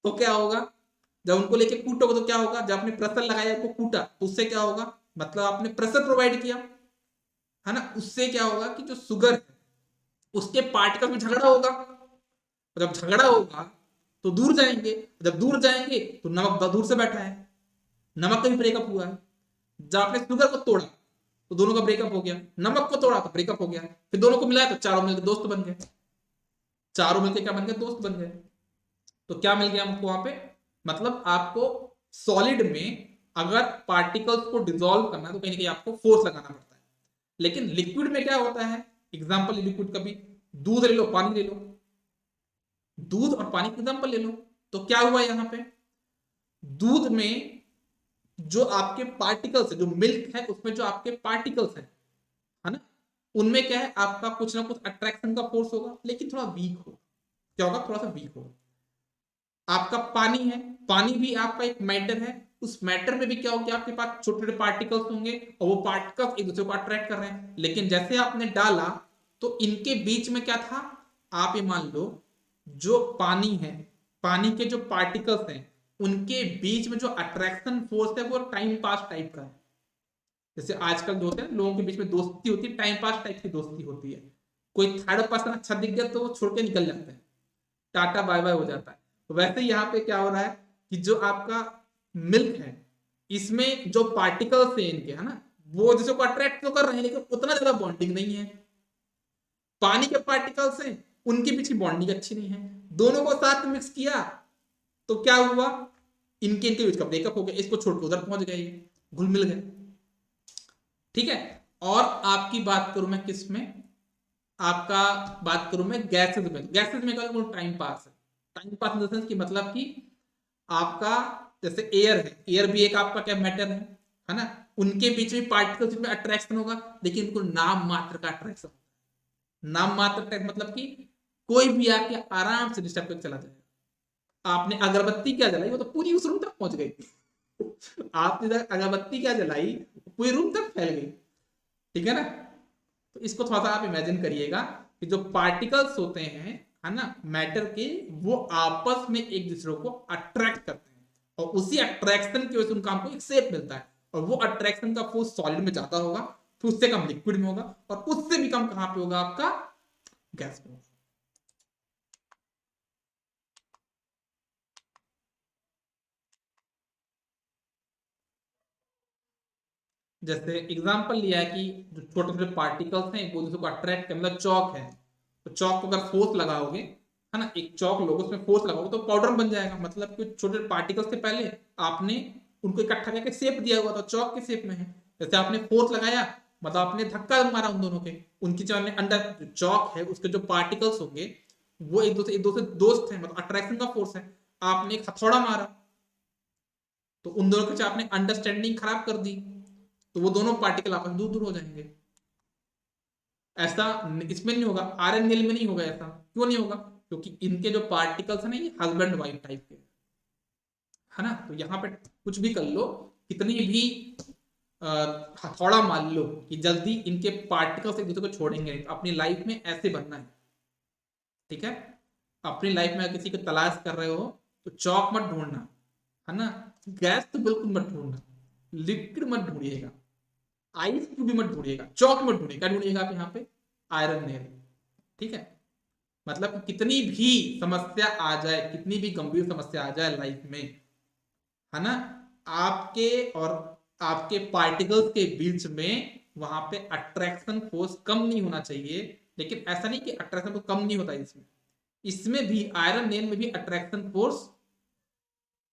A: तो क्या होगा, जब उनको लेके कूटोगे तो क्या होगा, जब आपने प्रेशर लगाया, उनको कूटा, तो उससे क्या होगा, मतलब आपने प्रेशर प्रोवाइड किया, है ना, उससे क्या होगा कि जो शुगर है उसके पार्टिकल में झगड़ा होगा, जब झगड़ा होगा तो दूर जाएंगे, जब दूर जाएंगे तो नमक दूर से बैठा है, नमक का भी ब्रेकअप हुआ है। जब आपने शुगर को तोड़ा तो दोनों का ब्रेकअप हो गया, नमक को तोड़ा तो ब्रेकअप हो गया, फिर दोनों को मिलाया तो चारों मिलकर दोस्त बन गए, चारों मिलकर क्या बन गए, दोस्त बन गए। तो क्या मिल गया हमको वहां पे, मतलब आपको सॉलिड में अगर पार्टिकल्स को डिसॉल्व करना है तो कहीं ना कहीं आपको फोर्स लगाना पड़ता है। लेकिन लिक्विड में क्या होता है, एग्जांपल लिक्विड का भी, दूध ले लो, पानी ले लो, दूध और पानी का एग्जांपल ले लो, तो क्या हुआ यहां पे, दूध में जो आपके पार्टिकल्स है, जो मिल्क है उसमें जो आपके पार्टिकल्स है ना, उनमें क्या है, आपका कुछ ना कुछ अट्रैक्शन का फोर्स होगा, लेकिन थोड़ा वीक हो, क्या होगा, थोड़ा सा वीक होगा। आपका पानी है, पानी भी आपका एक मैटर है, उस मैटर में भी क्या होगा, आपके पास छोटे छोटे पार्टिकल्स होंगे और वो पार्टिकल्स एक दूसरे को अट्रैक्ट कर रहे हैं, लेकिन जैसे आपने डाला तो इनके बीच में क्या था, आप ये मान लो, जो पानी है, पानी के जो पार्टिकल्स हैं उनके बीच में जो अट्रैक्शन फोर्स है वो टाइम पास टाइप का है। जैसे आजकल जो होते हैं लोगों के बीच में दोस्ती होती है, टाइम पास टाइप की दोस्ती होती है, कोई थर्ड पर्सन अच्छा दिख गया तो वो छोड़ के निकल जाते हैं, टाटा बाय बाय हो जाता है। तो वैसे यहाँ पे क्या हो रहा है कि जो आपका मिल्क है, इसमें जो पार्टिकल्स है इनके, है ना, वो जिसको अट्रैक्ट तो कर रहे हैं लेकिन उतना ज्यादा बॉन्डिंग नहीं है। पानी के पार्टिकल्स हैं, उनके बीच की बॉन्डिंग अच्छी नहीं है, दोनों को साथ मिक्स किया तो क्या हुआ, इनके इनके बीच का ब्रेकअप हो गया, इसको छोड़ के उधर पहुंच गए, घुल मिल गए। ठीक है। और आपकी बात करूं मैं किस में, आपका बात करूं मैं गैसेज में। गैसेज में क्या टाइम पास है, time pass in the sense कि मतलब कि आपका जैसे एयर है, एयर भी एक आपका क्या मैटर है ना, उनके बीच में पार्टिकल्स में अट्रैक्शन होगा, लेकिन उनको नाम मात्र का अट्रैक्शन, नाम मात्र का मतलब कि कोई भी आके आराम से डिस्टर्ब करके चला जाएगा। आपने अगरबत्ती क्या जलाई, वो तो पूरी उस रूम तक पहुंच गई। आपने अगरबत्ती क्या जलाई, पूरी रूम तक फैल गई। ठीक है ना। तो इसको थोड़ा सा आप इमेजिन करिएगा कि जो पार्टिकल्स होते हैं है ना मैटर के, वो आपस में एक दूसरे को अट्रैक्ट करते हैं, और उसी अट्रैक्शन की वजह से उनका हमको एक शेप मिलता है, और वो अट्रैक्शन का फोर्स सॉलिड में ज्यादा होगा, फिर उससे कम लिक्विड में होगा, और उससे भी कम कहां पे होगा, आपका गैस में होगा। जैसे एग्जांपल लिया है कि जो छोटे छोटे पार्टिकल्स हैं वो दूसरे को अट्रैक्ट कर, मतलब चौक है, तो चौक को अगर फोर्स लगाओगे है ना, एक चौक लोगे उसमें फोर्स लगाओगे तो पाउडर बन जाएगा, मतलब कि छोटे पार्टिकल्स से पहले आपने उनको इकट्ठा करके शेप दिया हुआ था, चौक के शेप में है। जैसे आपने फोर्स लगाया, मतलब आपने धक्का मारा उन दोनों के, उनकी जो अंदर चौक है उसके जो पार्टिकल्स होंगे वो एक दूसरे दोस्त हैं, मतलब अट्रैक्शन का फोर्स है। आपने एक हथौड़ा मारा, तो उन दोनों के आपने अंडरस्टैंडिंग खराब कर दी, तो वो दोनों पार्टिकल आपस में दूर दूर हो जाएंगे। ऐसा इसमें नहीं होगा, आयरन नील में नहीं होगा ऐसा। क्यों नहीं होगा, क्योंकि इनके जो पार्टिकल्स है ना, ये हस्बैंड वाइफ टाइप के है ना। तो यहाँ पे कुछ भी कर लो, कितनी भी हथौड़ा मान लो, कि जल्दी इनके पार्टिकल्स एक दूसरे को छोड़ेंगे नहीं। तो अपनी लाइफ में ऐसे बनना है। ठीक है। अपनी लाइफ में अगर किसी को तलाश कर रहे हो तो चौक मत ढूंढना, है ना, गैस तो बिल्कुल मत ढूंढना, लिक्विड मत ढूंढिएगा, आइस क्यूब भी मत ढूंढिएगा, चौक मत ढूंढिएगा। क्या ढूंढिएगा आप यहाँ पे, आयरन नेल। ठीक है। मतलब कितनी भी समस्या आ जाए, कितनी भी गंभीर समस्या आ जाए लाइफ में, है ना, आपके और आपके पार्टिकल्स के बीच में वहां पे अट्रैक्शन फोर्स कम नहीं होना चाहिए। लेकिन ऐसा नहीं कि अट्रैक्शन फोर्स कम नहीं होता इसमें, इसमें भी आयरन नेल में भी अट्रैक्शन फोर्स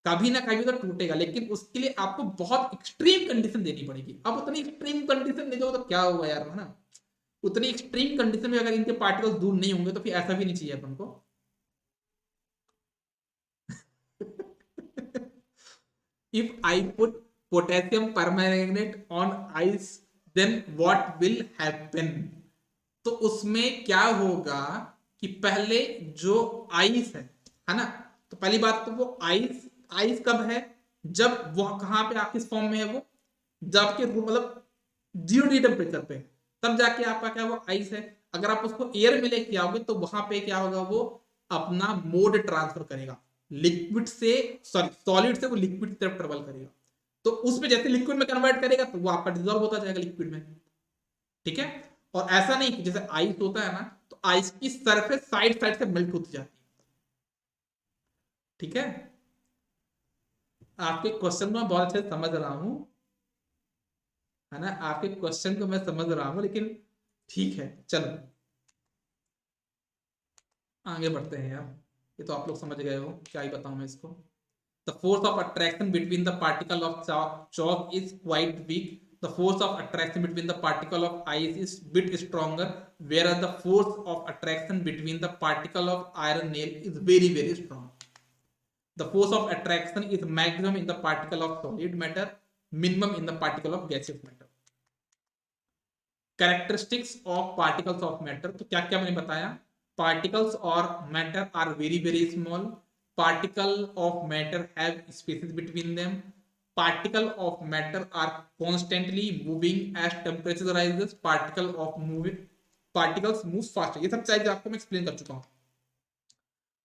A: कभी ना कभी तो टूटेगा, लेकिन उसके लिए आपको बहुत एक्सट्रीम कंडीशन देनी पड़ेगी। अब उतनी एक्सट्रीम कंडीशन दे दो तो क्या होगा यार, है ना। उतनी एक्सट्रीम कंडीशन में अगर इनके पार्टिकल्स दूर नहीं होंगे तो फिर ऐसा भी नहीं चाहिए अपन को। If I put potassium permanganate on ice, then what will happen? तो उसमें क्या होगा कि पहले जो आइस है ना, तो पहली बात तो वो आइस, आइस कब है, जब वो कहां पे आप किस फॉर्म में है वो, जब आपके मतलब 0 डिग्री टेम्परेचर पे, तब जाके आपका क्या वो आइस है। अगर आप उसको एयर में लेके आओगे तो वहां पे क्या होगा, वो अपना मोड ट्रांसफर करेगा, लिक्विड से सॉरी सॉलिड से वो लिक्विड की तरफ ट्रेवल करेगा। तो उसमें जैसे लिक्विड में कन्वर्ट करेगा तो वो आपका डिजोल्व होता जाएगा लिक्विड में। ठीक है। और ऐसा नहीं कि जैसे आइस होता है ना, तो आइस की सरफेस साइड साइड से मेल्ट होती जाती है। ठीक है। आपके क्वेश्चन को मैं बहुत अच्छे से समझ रहा हूं, है ना, आपके क्वेश्चन को मैं समझ रहा हूं, लेकिन ठीक है चलो आगे बढ़ते हैं यार। ये तो आप लोग समझ गए हो, क्या ही बताऊं मैं इसको। The force of attraction between the particle of chalk is quite weak. The force of attraction between the particle of ice is bit stronger, whereas the force of attraction between the particle of iron nail is very strong. The force of attraction is maximum in the particle of solid matter, minimum in the particle of gaseous matter. Characteristics of particles of matter, तो क्या क्या मैंने बताया, particles or matter are very small, particle of matter have spaces between them, particle of matter are constantly moving as temperature rises, particles move faster। ये सब चीजें आपको मैं एक्सप्लेन कर चुका हूँ।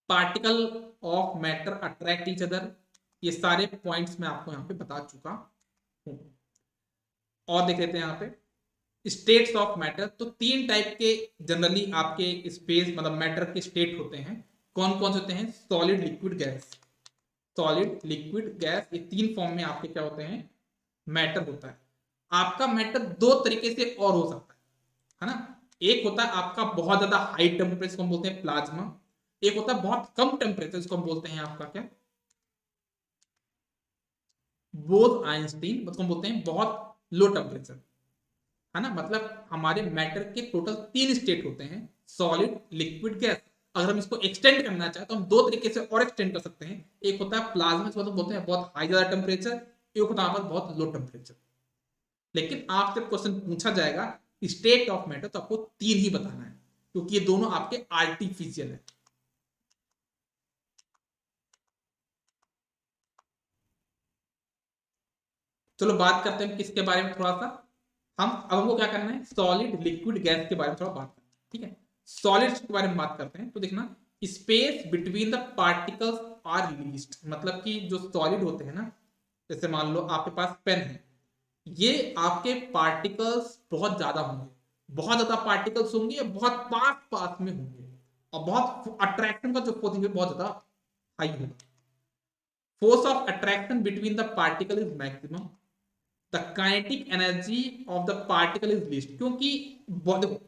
A: Particle of matter attract each other, ये सारे पॉइंट्स मैं आपको यहाँ पे बता चुका हूँ। और देख लेते हैं यहाँ पे स्टेट्स ऑफ मैटर। तो 3 टाइप के जनरली आपके स्पेस मतलब मैटर के स्टेट होते हैं। कौन कौन से होते हैं, solid liquid gas, solid liquid gas, ये 3 फॉर्म में आपके क्या होते हैं, मैटर होता है। आपका मैटर 2 तरीके से और हो सकता है ना। एक होता है आपका बहुत ज्यादा हाई टेम्परेचर को हम बोलते हैं प्लाज्मा, एक होता है बहुत कम टेम्परेचर जिसको हम बोलते हैं आपका क्या, बोथ आइंस्टीन मतलब बोलते हैं बहुत लो टेम्परेचर, है ना, मतलब हमारे मैटर के टोटल 3 स्टेट होते हैं, सॉलिड, लिक्विड, गैस। अगर हम इसको एक्सटेंड करना चाहें तो हम 2 तरीके से और एक्सटेंड कर सकते हैं। एक होता है प्लाज्मा, इसको मतलब बोलते हैं बहुत हाई ज्यादा टेम्परेचर, एक होता है बहुत लो टेम्परेचर। लेकिन आपसे क्वेश्चन पूछा जाएगा स्टेट ऑफ मैटर, तो आपको 3 ही बताना है, क्योंकि ये दोनों आपके आर्टिफिशियल है। चलो बात करते हैं किसके बारे में थोड़ा सा। हम अब हमको क्या करना है, सॉलिड, लिक्विड, गैस के बारे में थोड़ा बात करते हैं, ठीक है। सॉलिड्स के बारे में बात करते हैं तो देखना, space between the particles are least, मतलब कि जो सॉलिड होते हैं ना, जैसे मान लो आपके पास पेन है, ये आपके पार्टिकल्स बहुत ज्यादा होंगे, बहुत ज्यादा पार्टिकल्स होंगे, बहुत पास पास में होंगे, और बहुत अट्रैक्शन का जो फोर्स है बहुत ज्यादा हाई होगा। Force of attraction between the particle is maximum, the kinetic energy of the particle is least, क्योंकि देखो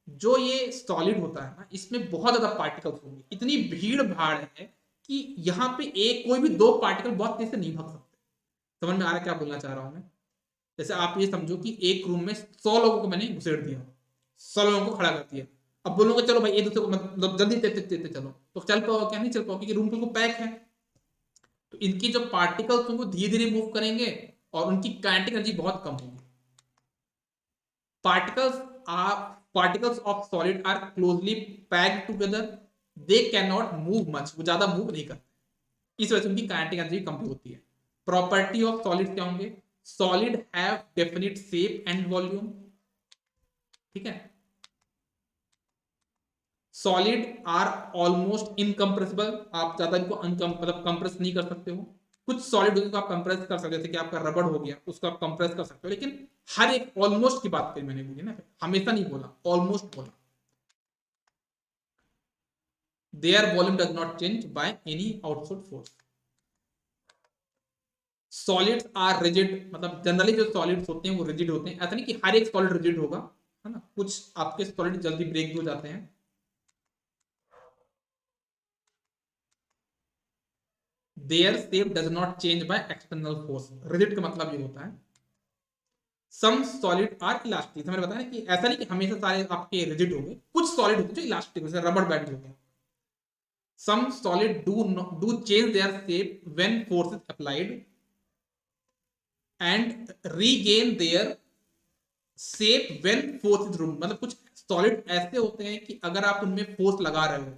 A: जो ये सॉलिड होता है ना, इसमें बहुत ज्यादा पार्टिकल्स होंगे, इतनी भीड़ भाड़ है कि यहाँ पे एक कोई भी 2 पार्टिकल बहुत तेज से नहीं भाग सकते। समझ में आ रहा है क्या बोलना चाह रहा हूं मैं? जैसे आप ये समझो कि एक रूम में 100 लोगों को मैंने घुसेड़ दिया, 100 लोगों को खड़ा कर दिया। अब बोलूंगा चलो भाई एक दूसरे को मतलब जल्दी देते देते चलो, तो चल पाओ क्या? नहीं चल पाओ, क्योंकि रूम बिल्कुल पैक है। तो इनकी जो पार्टिकल्स होंगे धीरे धीरे मूव करेंगे, और उनकी काइनेटिक एनर्जी बहुत कम होगी। particles particles of solid are closely packed together, they cannot move much, वो ज्यादा मूव नहीं करते, इस वजह से उनकी काइनेटिक एनर्जी कम होती है। प्रॉपर्टी ऑफ सॉलिड क्या होंगे, solid have definite shape and volume, ठीक है। सॉलिड आर ऑलमोस्ट इनकम्प्रेसिबल, आप ज्यादा इनको मतलब कंप्रेस नहीं कर सकते हो। कुछ सॉलिड को आप कंप्रेस कर सकते हो, जैसे कि आपका रबड़ हो गया, उसको आप कंप्रेस कर सकते हो, लेकिन हर एक ऑलमोस्ट की बात करी मैंने, बोली ना, हमेशा नहीं बोला, ऑलमोस्ट बोला। Their volume does not change by any outside force. Solids are rigid, मतलब जनरली जो सॉलिड्स होते हैं वो रिजिड होते हैं, ऐसा नहीं कि हर एक सॉलिड रिजिड होगा, है ना, कुछ आपके सॉलिड जल्दी ब्रेक हो जाते हैं। Their shape does not change by external force, rigid का मतलब ये होता है। सम सॉलिड आर इलास्टिक, मैंने बताया कि ऐसा नहीं कि हमेशा सारे आपके रिजिड होंगे, कुछ सॉलिड होते हैं जो इलास्टिक, जैसे रबर बैंड हो गया। Some solid do change their shape when force is applied and regain their shape when force is removed, मतलब कुछ सॉलिड ऐसे होते हैं कि अगर आप उनमें फोर्स लगा रहे हो,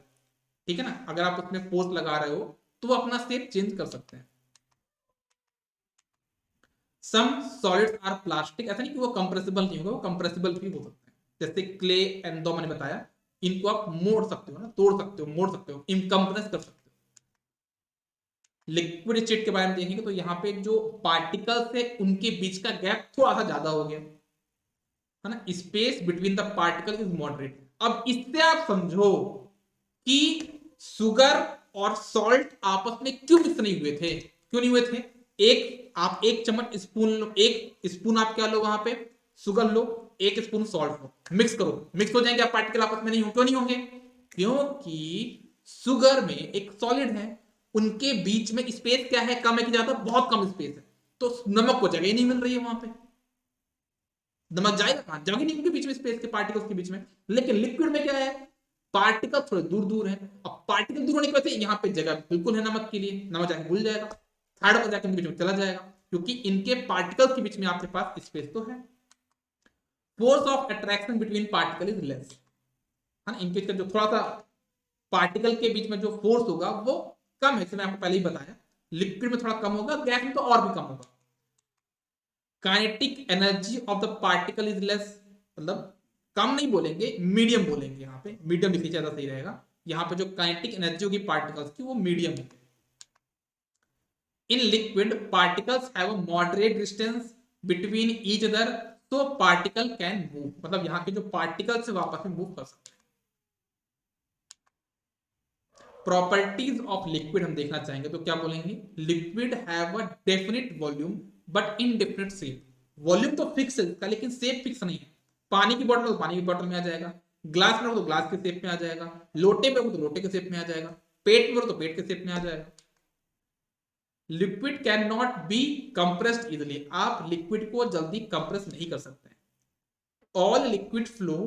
A: ठीक है ना, अगर आप उसमें फोर्स लगा रहे हो तो वो अपना शेप चेंज कर सकते हैं। सम सॉलिड्स आर प्लास्टिक, ऐसा नहीं कि वो कंप्रेसिबल नहीं होगा, वो कंप्रेसिबल भी हो सकते हैं, जैसे क्ले, एंडो मैंने बताया, इनको आप मोड़ सकते हो ना, तोड़ सकते हो, मोड़ सकते हो, इनकम्प्रेस कर सकते हो। लिक्विड स्टेट के बारे में देखेंगे तो यहाँ पे जो पार्टिकल्स है उनके बीच का गैप थोड़ा सा ज्यादा हो गया, है ना, space between the particle is moderate. अब इससे आप समझो कि शुगर और सॉल्ट आपस में क्यों मिक्स नहीं हुए थे, क्यों नहीं हुए थे। एक आप एक चम्मच स्पून लो, एक स्पून आप क्या लो वहां पे, शुगर लो, एक स्पून सॉल्ट लो, मिक्स करो, मिक्स हो जाएंगे आप, पार्टिकल आपस में नहीं हो, क्यों नहीं होंगे, क्योंकि शुगर में एक सॉलिड है, उनके बीच में स्पेस क्या है, कम है कि ज्यादा, बहुत कम स्पेस है, तो नमक को जगह ही नहीं मिल रही है वहां पे, नमक जाएगा कहां, जगह नहीं उनके बीच में, स्पेस के पार्टिकल्स के बीच में। लेकिन लिक्विड में क्या है, पार्टिकल थोड़े दूर दूर है, अब पार्टिकल दूर होने की वजह से यहाँ पे जगह बिल्कुल है नमक के लिए, नमक जाके घुल जाएगा, थर्ड पर जाके उनके बीच में चला जाएगा, क्योंकि इनके पार्टिकल्स के बीच में आपके पास स्पेस तो है। Force of attraction between particle is less, है ना, इनके बीच का जो थोड़ा सा पार्टिकल के बीच में जो फोर्स होगा वो कम है, मैंने आपको पहले ही बताया। लिक्विड में थोड़ा कम होगा, गैस में तो और भी कम होगा। Kinetic energy of the particle is less, मतलब कम नहीं बोलेंगे, मीडियम बोलेंगे, यहाँ पे मीडियम लिखिए ज्यादा सही रहेगा। यहाँ पे जो काइनेटिक एनर्जी होगी पार्टिकल्स की वो मीडियम होगी। In liquid particles have a moderate distance between each other, तो पार्टिकल कैन मूव, मतलब यहाँ के जो पार्टिकल्स है वापस में मूव कर सकते हैं। प्रॉपर्टीज ऑफ लिक्विड हम देखना चाहेंगे तो क्या बोलेंगे, liquid have a definite volume but indefinite shape, volume तो फिक्स है इसका लेकिन शेप फिक्स नहीं है। पानी की बोतल तो पानी की बोतल में आ जाएगा, ग्लास में हो तो ग्लास के शेप में आ जाएगा, लोटे पे हो तो लोटे के शेप में आ जाएगा, पेट में हो तो पेट के शेप में आ जाएगा। Liquid can not be compressed easily, आप लिक्विड को जल्दी कंप्रेस नहीं कर सकते। All liquid flow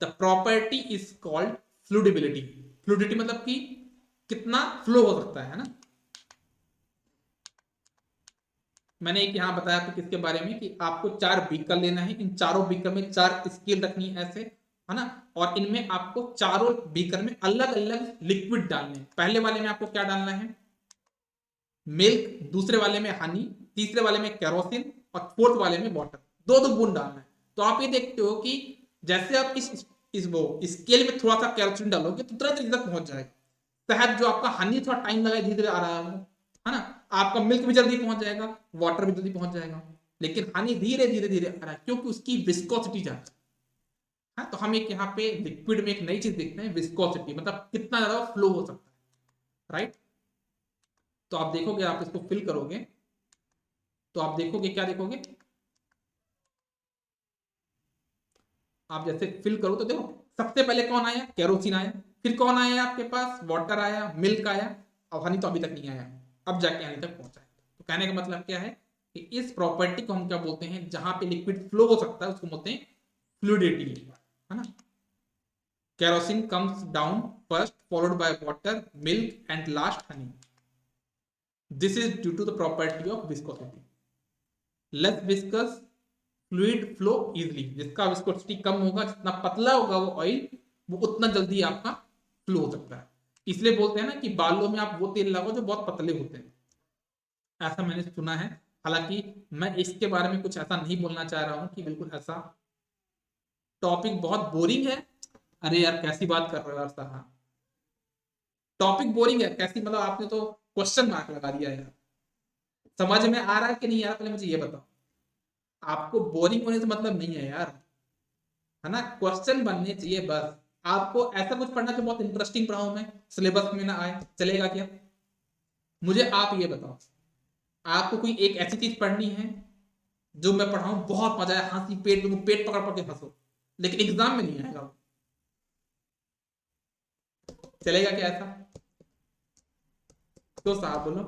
A: the property is called fluidibility. Fluidity मतलब कि कितना फ्लो हो सकता है ना। मैंने एक यहां बताया आपको किसके बारे में कि आपको 4 बीकर लेना है, इन चारों बीकर में 4 स्केल रखनी है ऐसे, है ना, और इनमें आपको चारों बीकर में अलग अलग लिक्विड डालने हैं। पहले वाले में आपको क्या डालना है, मिल्क, दूसरे वाले में हनी, तीसरे वाले में केरोसिन और फोर्थ वाले में वाटर, दो दो बूंद डालना है। तो आप ये देखते हो कि जैसे आप इस वो स्केल में थोड़ा सा केरोसिन डालोगे तो तुरंत तक पहुंच जाएगा। शहद जो आपका हनी थोड़ा टाइम लगा धीरे धीरे आ रहा है ना, आपका मिल्क भी जल्दी पहुंच जाएगा, वाटर भी जल्दी पहुंच जाएगा, लेकिन हनी धीरे धीरे धीरे आ रहा है क्योंकि उसकी विस्कोसिटी ज्यादा है। हाँ, तो हम एक यहाँ पे लिक्विड में एक नई चीज देखते हैं, विस्कोसिटी मतलब कितना ज्यादा फ्लो हो सकता है, राइट। तो आप देखोगे, आप इसको फिल करोगे तो आप देखोगे, क्या देखोगे, आप जैसे फिल करो तो देखो सबसे पहले कौन आया, केरोसिन आया, फिर कौन आया आपके पास, वाटर आया, मिल्क आया, और हनी तो अभी तक नहीं आया, अब जाके हनी तक पहुंचा है। तो कहने का मतलब क्या है कि इस प्रॉपर्टी को हम क्या बोलते हैं, जहां पे लिक्विड फ्लो हो सकता है उसको बोलते हैं फ्लूइडिटी, है ना। Kerosene comes down first, followed by water, milk and last honey. This is due to the property of viscosity. Less viscous fluid flow easily, जिसका विस्कोसिटी कम होगा, जितना पतला होगा वो ऑयल, वो उतना जल्दी आपका फ्लो हो सकता है। इसलिए बोलते हैं ना कि बालों में आप वो तेल लगाओ जो बहुत पतले होते हैं, ऐसा मैंने सुना है। हालांकि मैं इसके बारे में कुछ ऐसा नहीं बोलना चाह रहा हूं कि बिल्कुल ऐसा, टॉपिक बहुत बोरिंग है। अरे यार कैसी बात कर रहे हो यार साहब, टॉपिक बोरिंग है कैसी, मतलब आपने तो क्वेश्चन मार्क लगा दिया यार। समझ में आ रहा है कि नहीं यार, पहले मुझे ये बताओ। आपको बोरिंग होने से मतलब नहीं है यार, है ना, क्वेश्चन बनने चाहिए बस। आपको ऐसा कुछ पढ़ना जो बहुत इंटरेस्टिंग पढ़ाऊं मैं, सिलेबस में ना आए, चलेगा क्या? मुझे आप ये बताओ, आपको कोई एक ऐसी चीज पढ़नी है जो मैं पढ़ाऊं बहुत मजा आए, हंसी पेट में पेट पकड़ पकड़ के हंसो, लेकिन एग्जाम में नहीं आएगा, चलेगा क्या ऐसा? तो साहब बोलो,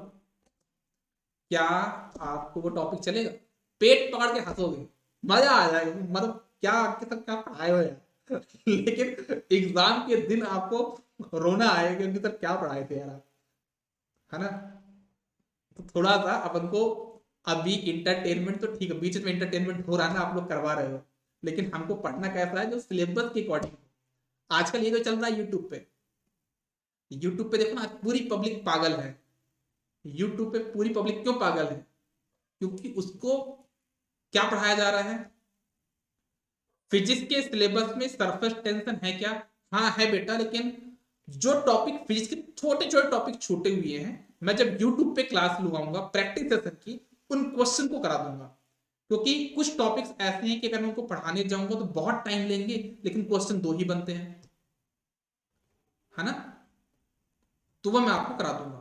A: क्या आपको वो टॉपिक चलेगा? पेट पकड़ के हंसोगे, मजा आ जाएगा, मतलब क्या आपके साथ क्या पढ़ाए हो यार लेकिन एग्जाम के दिन आपको रोना आएगा कि उनके साथ क्या पढ़ाए थे यार आप, है ना। तो थोड़ा सा अपन को, अभी इंटरटेनमेंट तो ठीक है, बीच में इंटरटेनमेंट हो रहा है ना, आप लोग करवा रहे हो, लेकिन हमको पढ़ना कैसा है जो सिलेबस के अकॉर्डिंग। आजकल ये जो चल रहा है यूट्यूब पे, यूट्यूब पे देखो ना, पूरी पब्लिक पागल है। यूट्यूब पे पूरी पब्लिक क्यों पागल है? क्योंकि उसको क्या पढ़ाया जा रहा है, फिजिक्स के सिलेबस में सरफेस टेंशन है क्या? हाँ है बेटा, लेकिन जो टॉपिक फिजिक्स के छोटे छोटे टॉपिक छूटे हुए हैं, मैं जब यूट्यूब पे क्लास लगाऊंगा प्रैक्टिस सेशन की, उन क्वेश्चन को करा दूंगा। क्योंकि कुछ टॉपिक्स ऐसे हैं कि अगर मैं उनको पढ़ाने जाऊंगा तो बहुत टाइम लेंगे, लेकिन क्वेश्चन दो ही बनते हैं, है ना, तो वह मैं आपको करा दूंगा,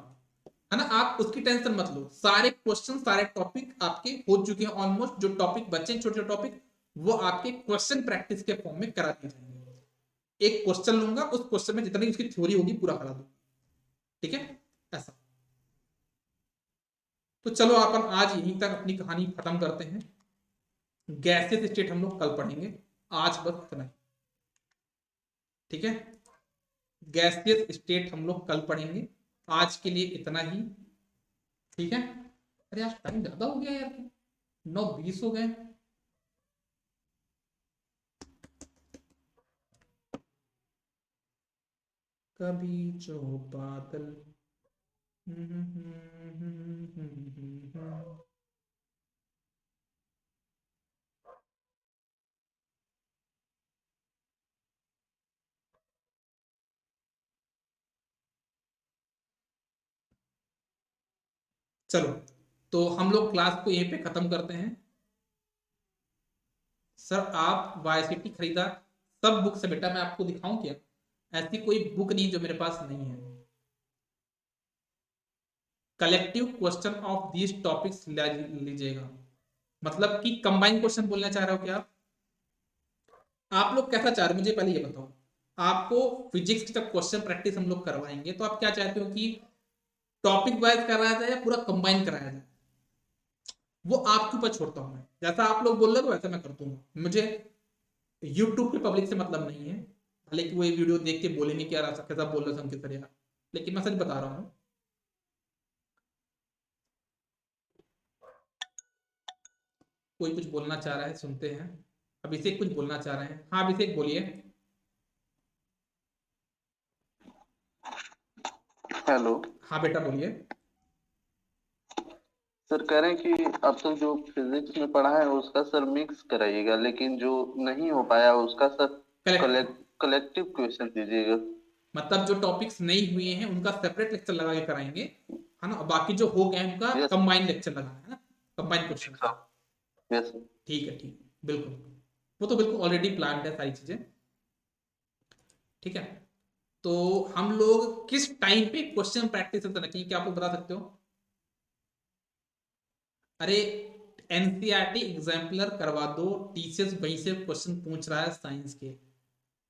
A: है ना। आप उसकी टेंशन मत लो, सारे क्वेश्चन सारे टॉपिक आपके हो चुके हैं ऑलमोस्ट, जो टॉपिक बचे छोटे छोटे टॉपिक वो आपके क्वेश्चन प्रैक्टिस के फॉर्म में करा दिए जाएंगे। एक क्वेश्चन लूंगा, उस क्वेश्चन में जितनी उसकी थ्योरी होगी पूरा करा दूंगा, ठीक है, ऐसा। तो चलो अपन आज यहीं तक अपनी कहानी खत्म करते हैं। गैसेस स्टेट हम लोग कल पढ़ेंगे, आज बस इतना ही, ठीक है। गैसियस स्टेट हम लोग कल पढ़ेंगे, आज के लिए इतना ही, ठीक है। अरे आज टाइम ज्यादा हो गया यार, 9:20 हो गए। कभी जो बादल चलो, तो हम लोग क्लास को यहीं पे खत्म करते हैं। सर आप वाईसीटी खरीदा, सब बुक से बेटा, मैं आपको दिखाऊं क्या? ऐसी कोई बुक नहीं जो मेरे पास नहीं है। Collective question of these topics लीजिएगा, मतलब कि कंबाइन क्वेश्चन बोलना चाह रहे हो क्या आप लोग कैसा चाह रहे हो मुझे पहले ये बताओ। आपको फिजिक्स की जब क्वेश्चन प्रैक्टिस हम लोग करवाएंगे तो आप क्या चाहते हो कि टॉपिक वाइज कराया जाए या पूरा कंबाइन कराया जाए, वो आपके ऊपर छोड़ता हूं मैं। जैसा आप लोग बोल रहे हो वैसा मैं कर दूंगा। मुझे यूट्यूब पे पब्लिक से मतलब नहीं है, भले कि वो ये वीडियो देख के बोलेंगे कि यार ऐसा कैसा बोल रहे हो संकेत सर यार, लेकिन मैं सच बता रहा हूँ। कोई कुछ बोलना चाह रहा है, सुनते हैं। अभिषेक कुछ बोलना चाह रहे हैं। हाँ अभिषेक बोलिए।
B: हेलो
A: हाँ बेटा बोलिए।
B: सर, कह रहे हैं कि अब तक जो फिजिक्स में पढ़ा है उसका सर मिक्स कराइएगा, लेकिन जो नहीं हो पाया उसका सर
A: कलेक्टिव,
B: कलेक्टिव क्वेश्चन दीजिएगा।
A: मतलब जो टॉपिक्स नहीं हुए हैं उनका सेपरेट लेक्चर लगा के कराएंगे, है ना। और बाकी जो हो गए हैं उनका
B: यस
A: कंबाइंड लेक्चर लगाना है ना, कंबाइंड क्वेश्चन का।
B: सर। Yes sir.
A: ठीक है बिल्कुल। वो तो बिल्कुल ऑलरेडी प्लान्ड है सारी चीजें। ठीक है, तो हम लोग किस टाइम पे क्वेश्चन प्रैक्टिस करते रखेंगे, क्या आप लोग बता सकते हो? अरे एनसीईआरटी एग्जाम्पलर करवा दो, टीचर्स वहीं से क्वेश्चन पूछ रहा है साइंस के।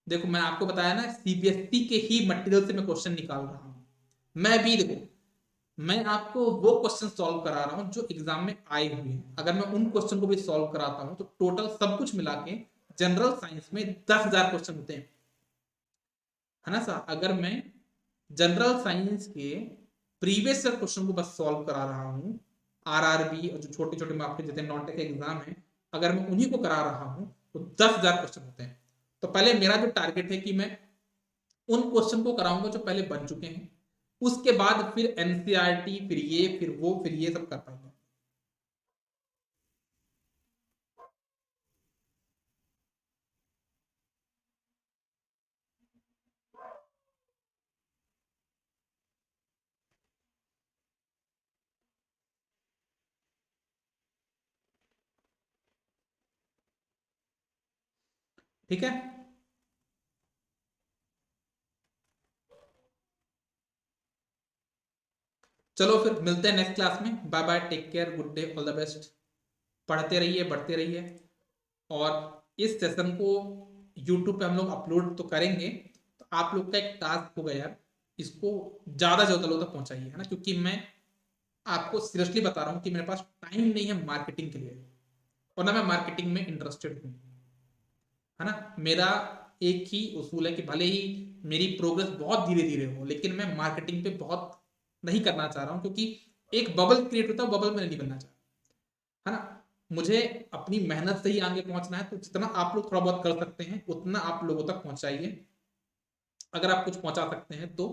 A: देखो मैं आपको बताया ना, सीबीएसई के ही मटेरियल से मैं क्वेश्चन निकाल रहा हूं। मैं भी देखो, मैं आपको वो क्वेश्चन सॉल्व करा रहा हूं जो एग्जाम में आए हुए हैं। अगर मैं उन क्वेश्चन को भी सॉल्व कराता हूं तो टोटल सब कुछ मिला के जनरल साइंस में 10,000 क्वेश्चन होते हैं, है ना सर। अगर मैं जनरल साइंस के प्रीवियस ईयर क्वेश्चन को बस सॉल्व करा रहा हूं, आरआरबी और जो छोटे छोटे आपके जैसे नॉन टेक एग्जाम है, अगर मैं उन्हीं को करा रहा हूं तो 10,000 क्वेश्चन होते हैं। तो पहले मेरा जो टारगेट है कि मैं उन क्वेश्चन को कराऊंगा जो पहले बन चुके हैं, उसके बाद फिर एनसीईआरटी, फिर ये फिर वो फिर ये सब कर पाएंगे। ठीक है, चलो फिर मिलते हैं नेक्स्ट क्लास में। Bye bye, take care, good day, all the best. पढ़ते रहिए, बढ़ते रहिए। और इस सेशन को यूट्यूब पे हम लोग अपलोड तो करेंगे, तो आप लोग का एक टास्क होगा यार, इसको ज्यादा ज्यादा लोगों तक पहुंचाइए, है ना। क्योंकि मैं आपको सीरियसली बता रहा हूँ कि मेरे पास टाइम नहीं है मार्केटिंग के लिए, और ना मैं मार्केटिंग में इंटरेस्टेड हूँ, है ना। मेरा एक ही उसूल है कि भले ही मेरी प्रोग्रेस बहुत धीरे धीरे हो, लेकिन मैं मार्केटिंग पे बहुत नहीं करना चाह रहा हूँ, क्योंकि एक बबल क्रिएट होता है, बबल में नहीं बनना चाहता, है ना। मुझे अपनी मेहनत से ही आगे पहुंचना है, तो जितना आप लोग थोड़ा बहुत कर सकते हैं उतना आप लोगों तक पहुंचाइए। अगर आप कुछ पहुंचा सकते हैं तो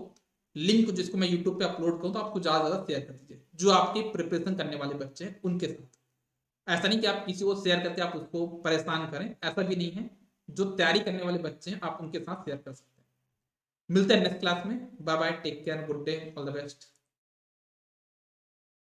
A: लिंक जिसको मैं यूट्यूब पे अपलोड करूँ तो आपको ज़्यादा ज़्यादा शेयर कर दीजिए, जो आपके प्रिपरेशन करने वाले बच्चे हैं उनके साथ। ऐसा नहीं कि आप किसी को शेयर करके आप उसको परेशान करें, ऐसा भी नहीं है। जो तैयारी करने वाले बच्चे हैं आप उनके साथ शेयर कर सकते हैं। मिलते हैं नेक्स्ट क्लास में। Bye bye, take care, good day, all the best.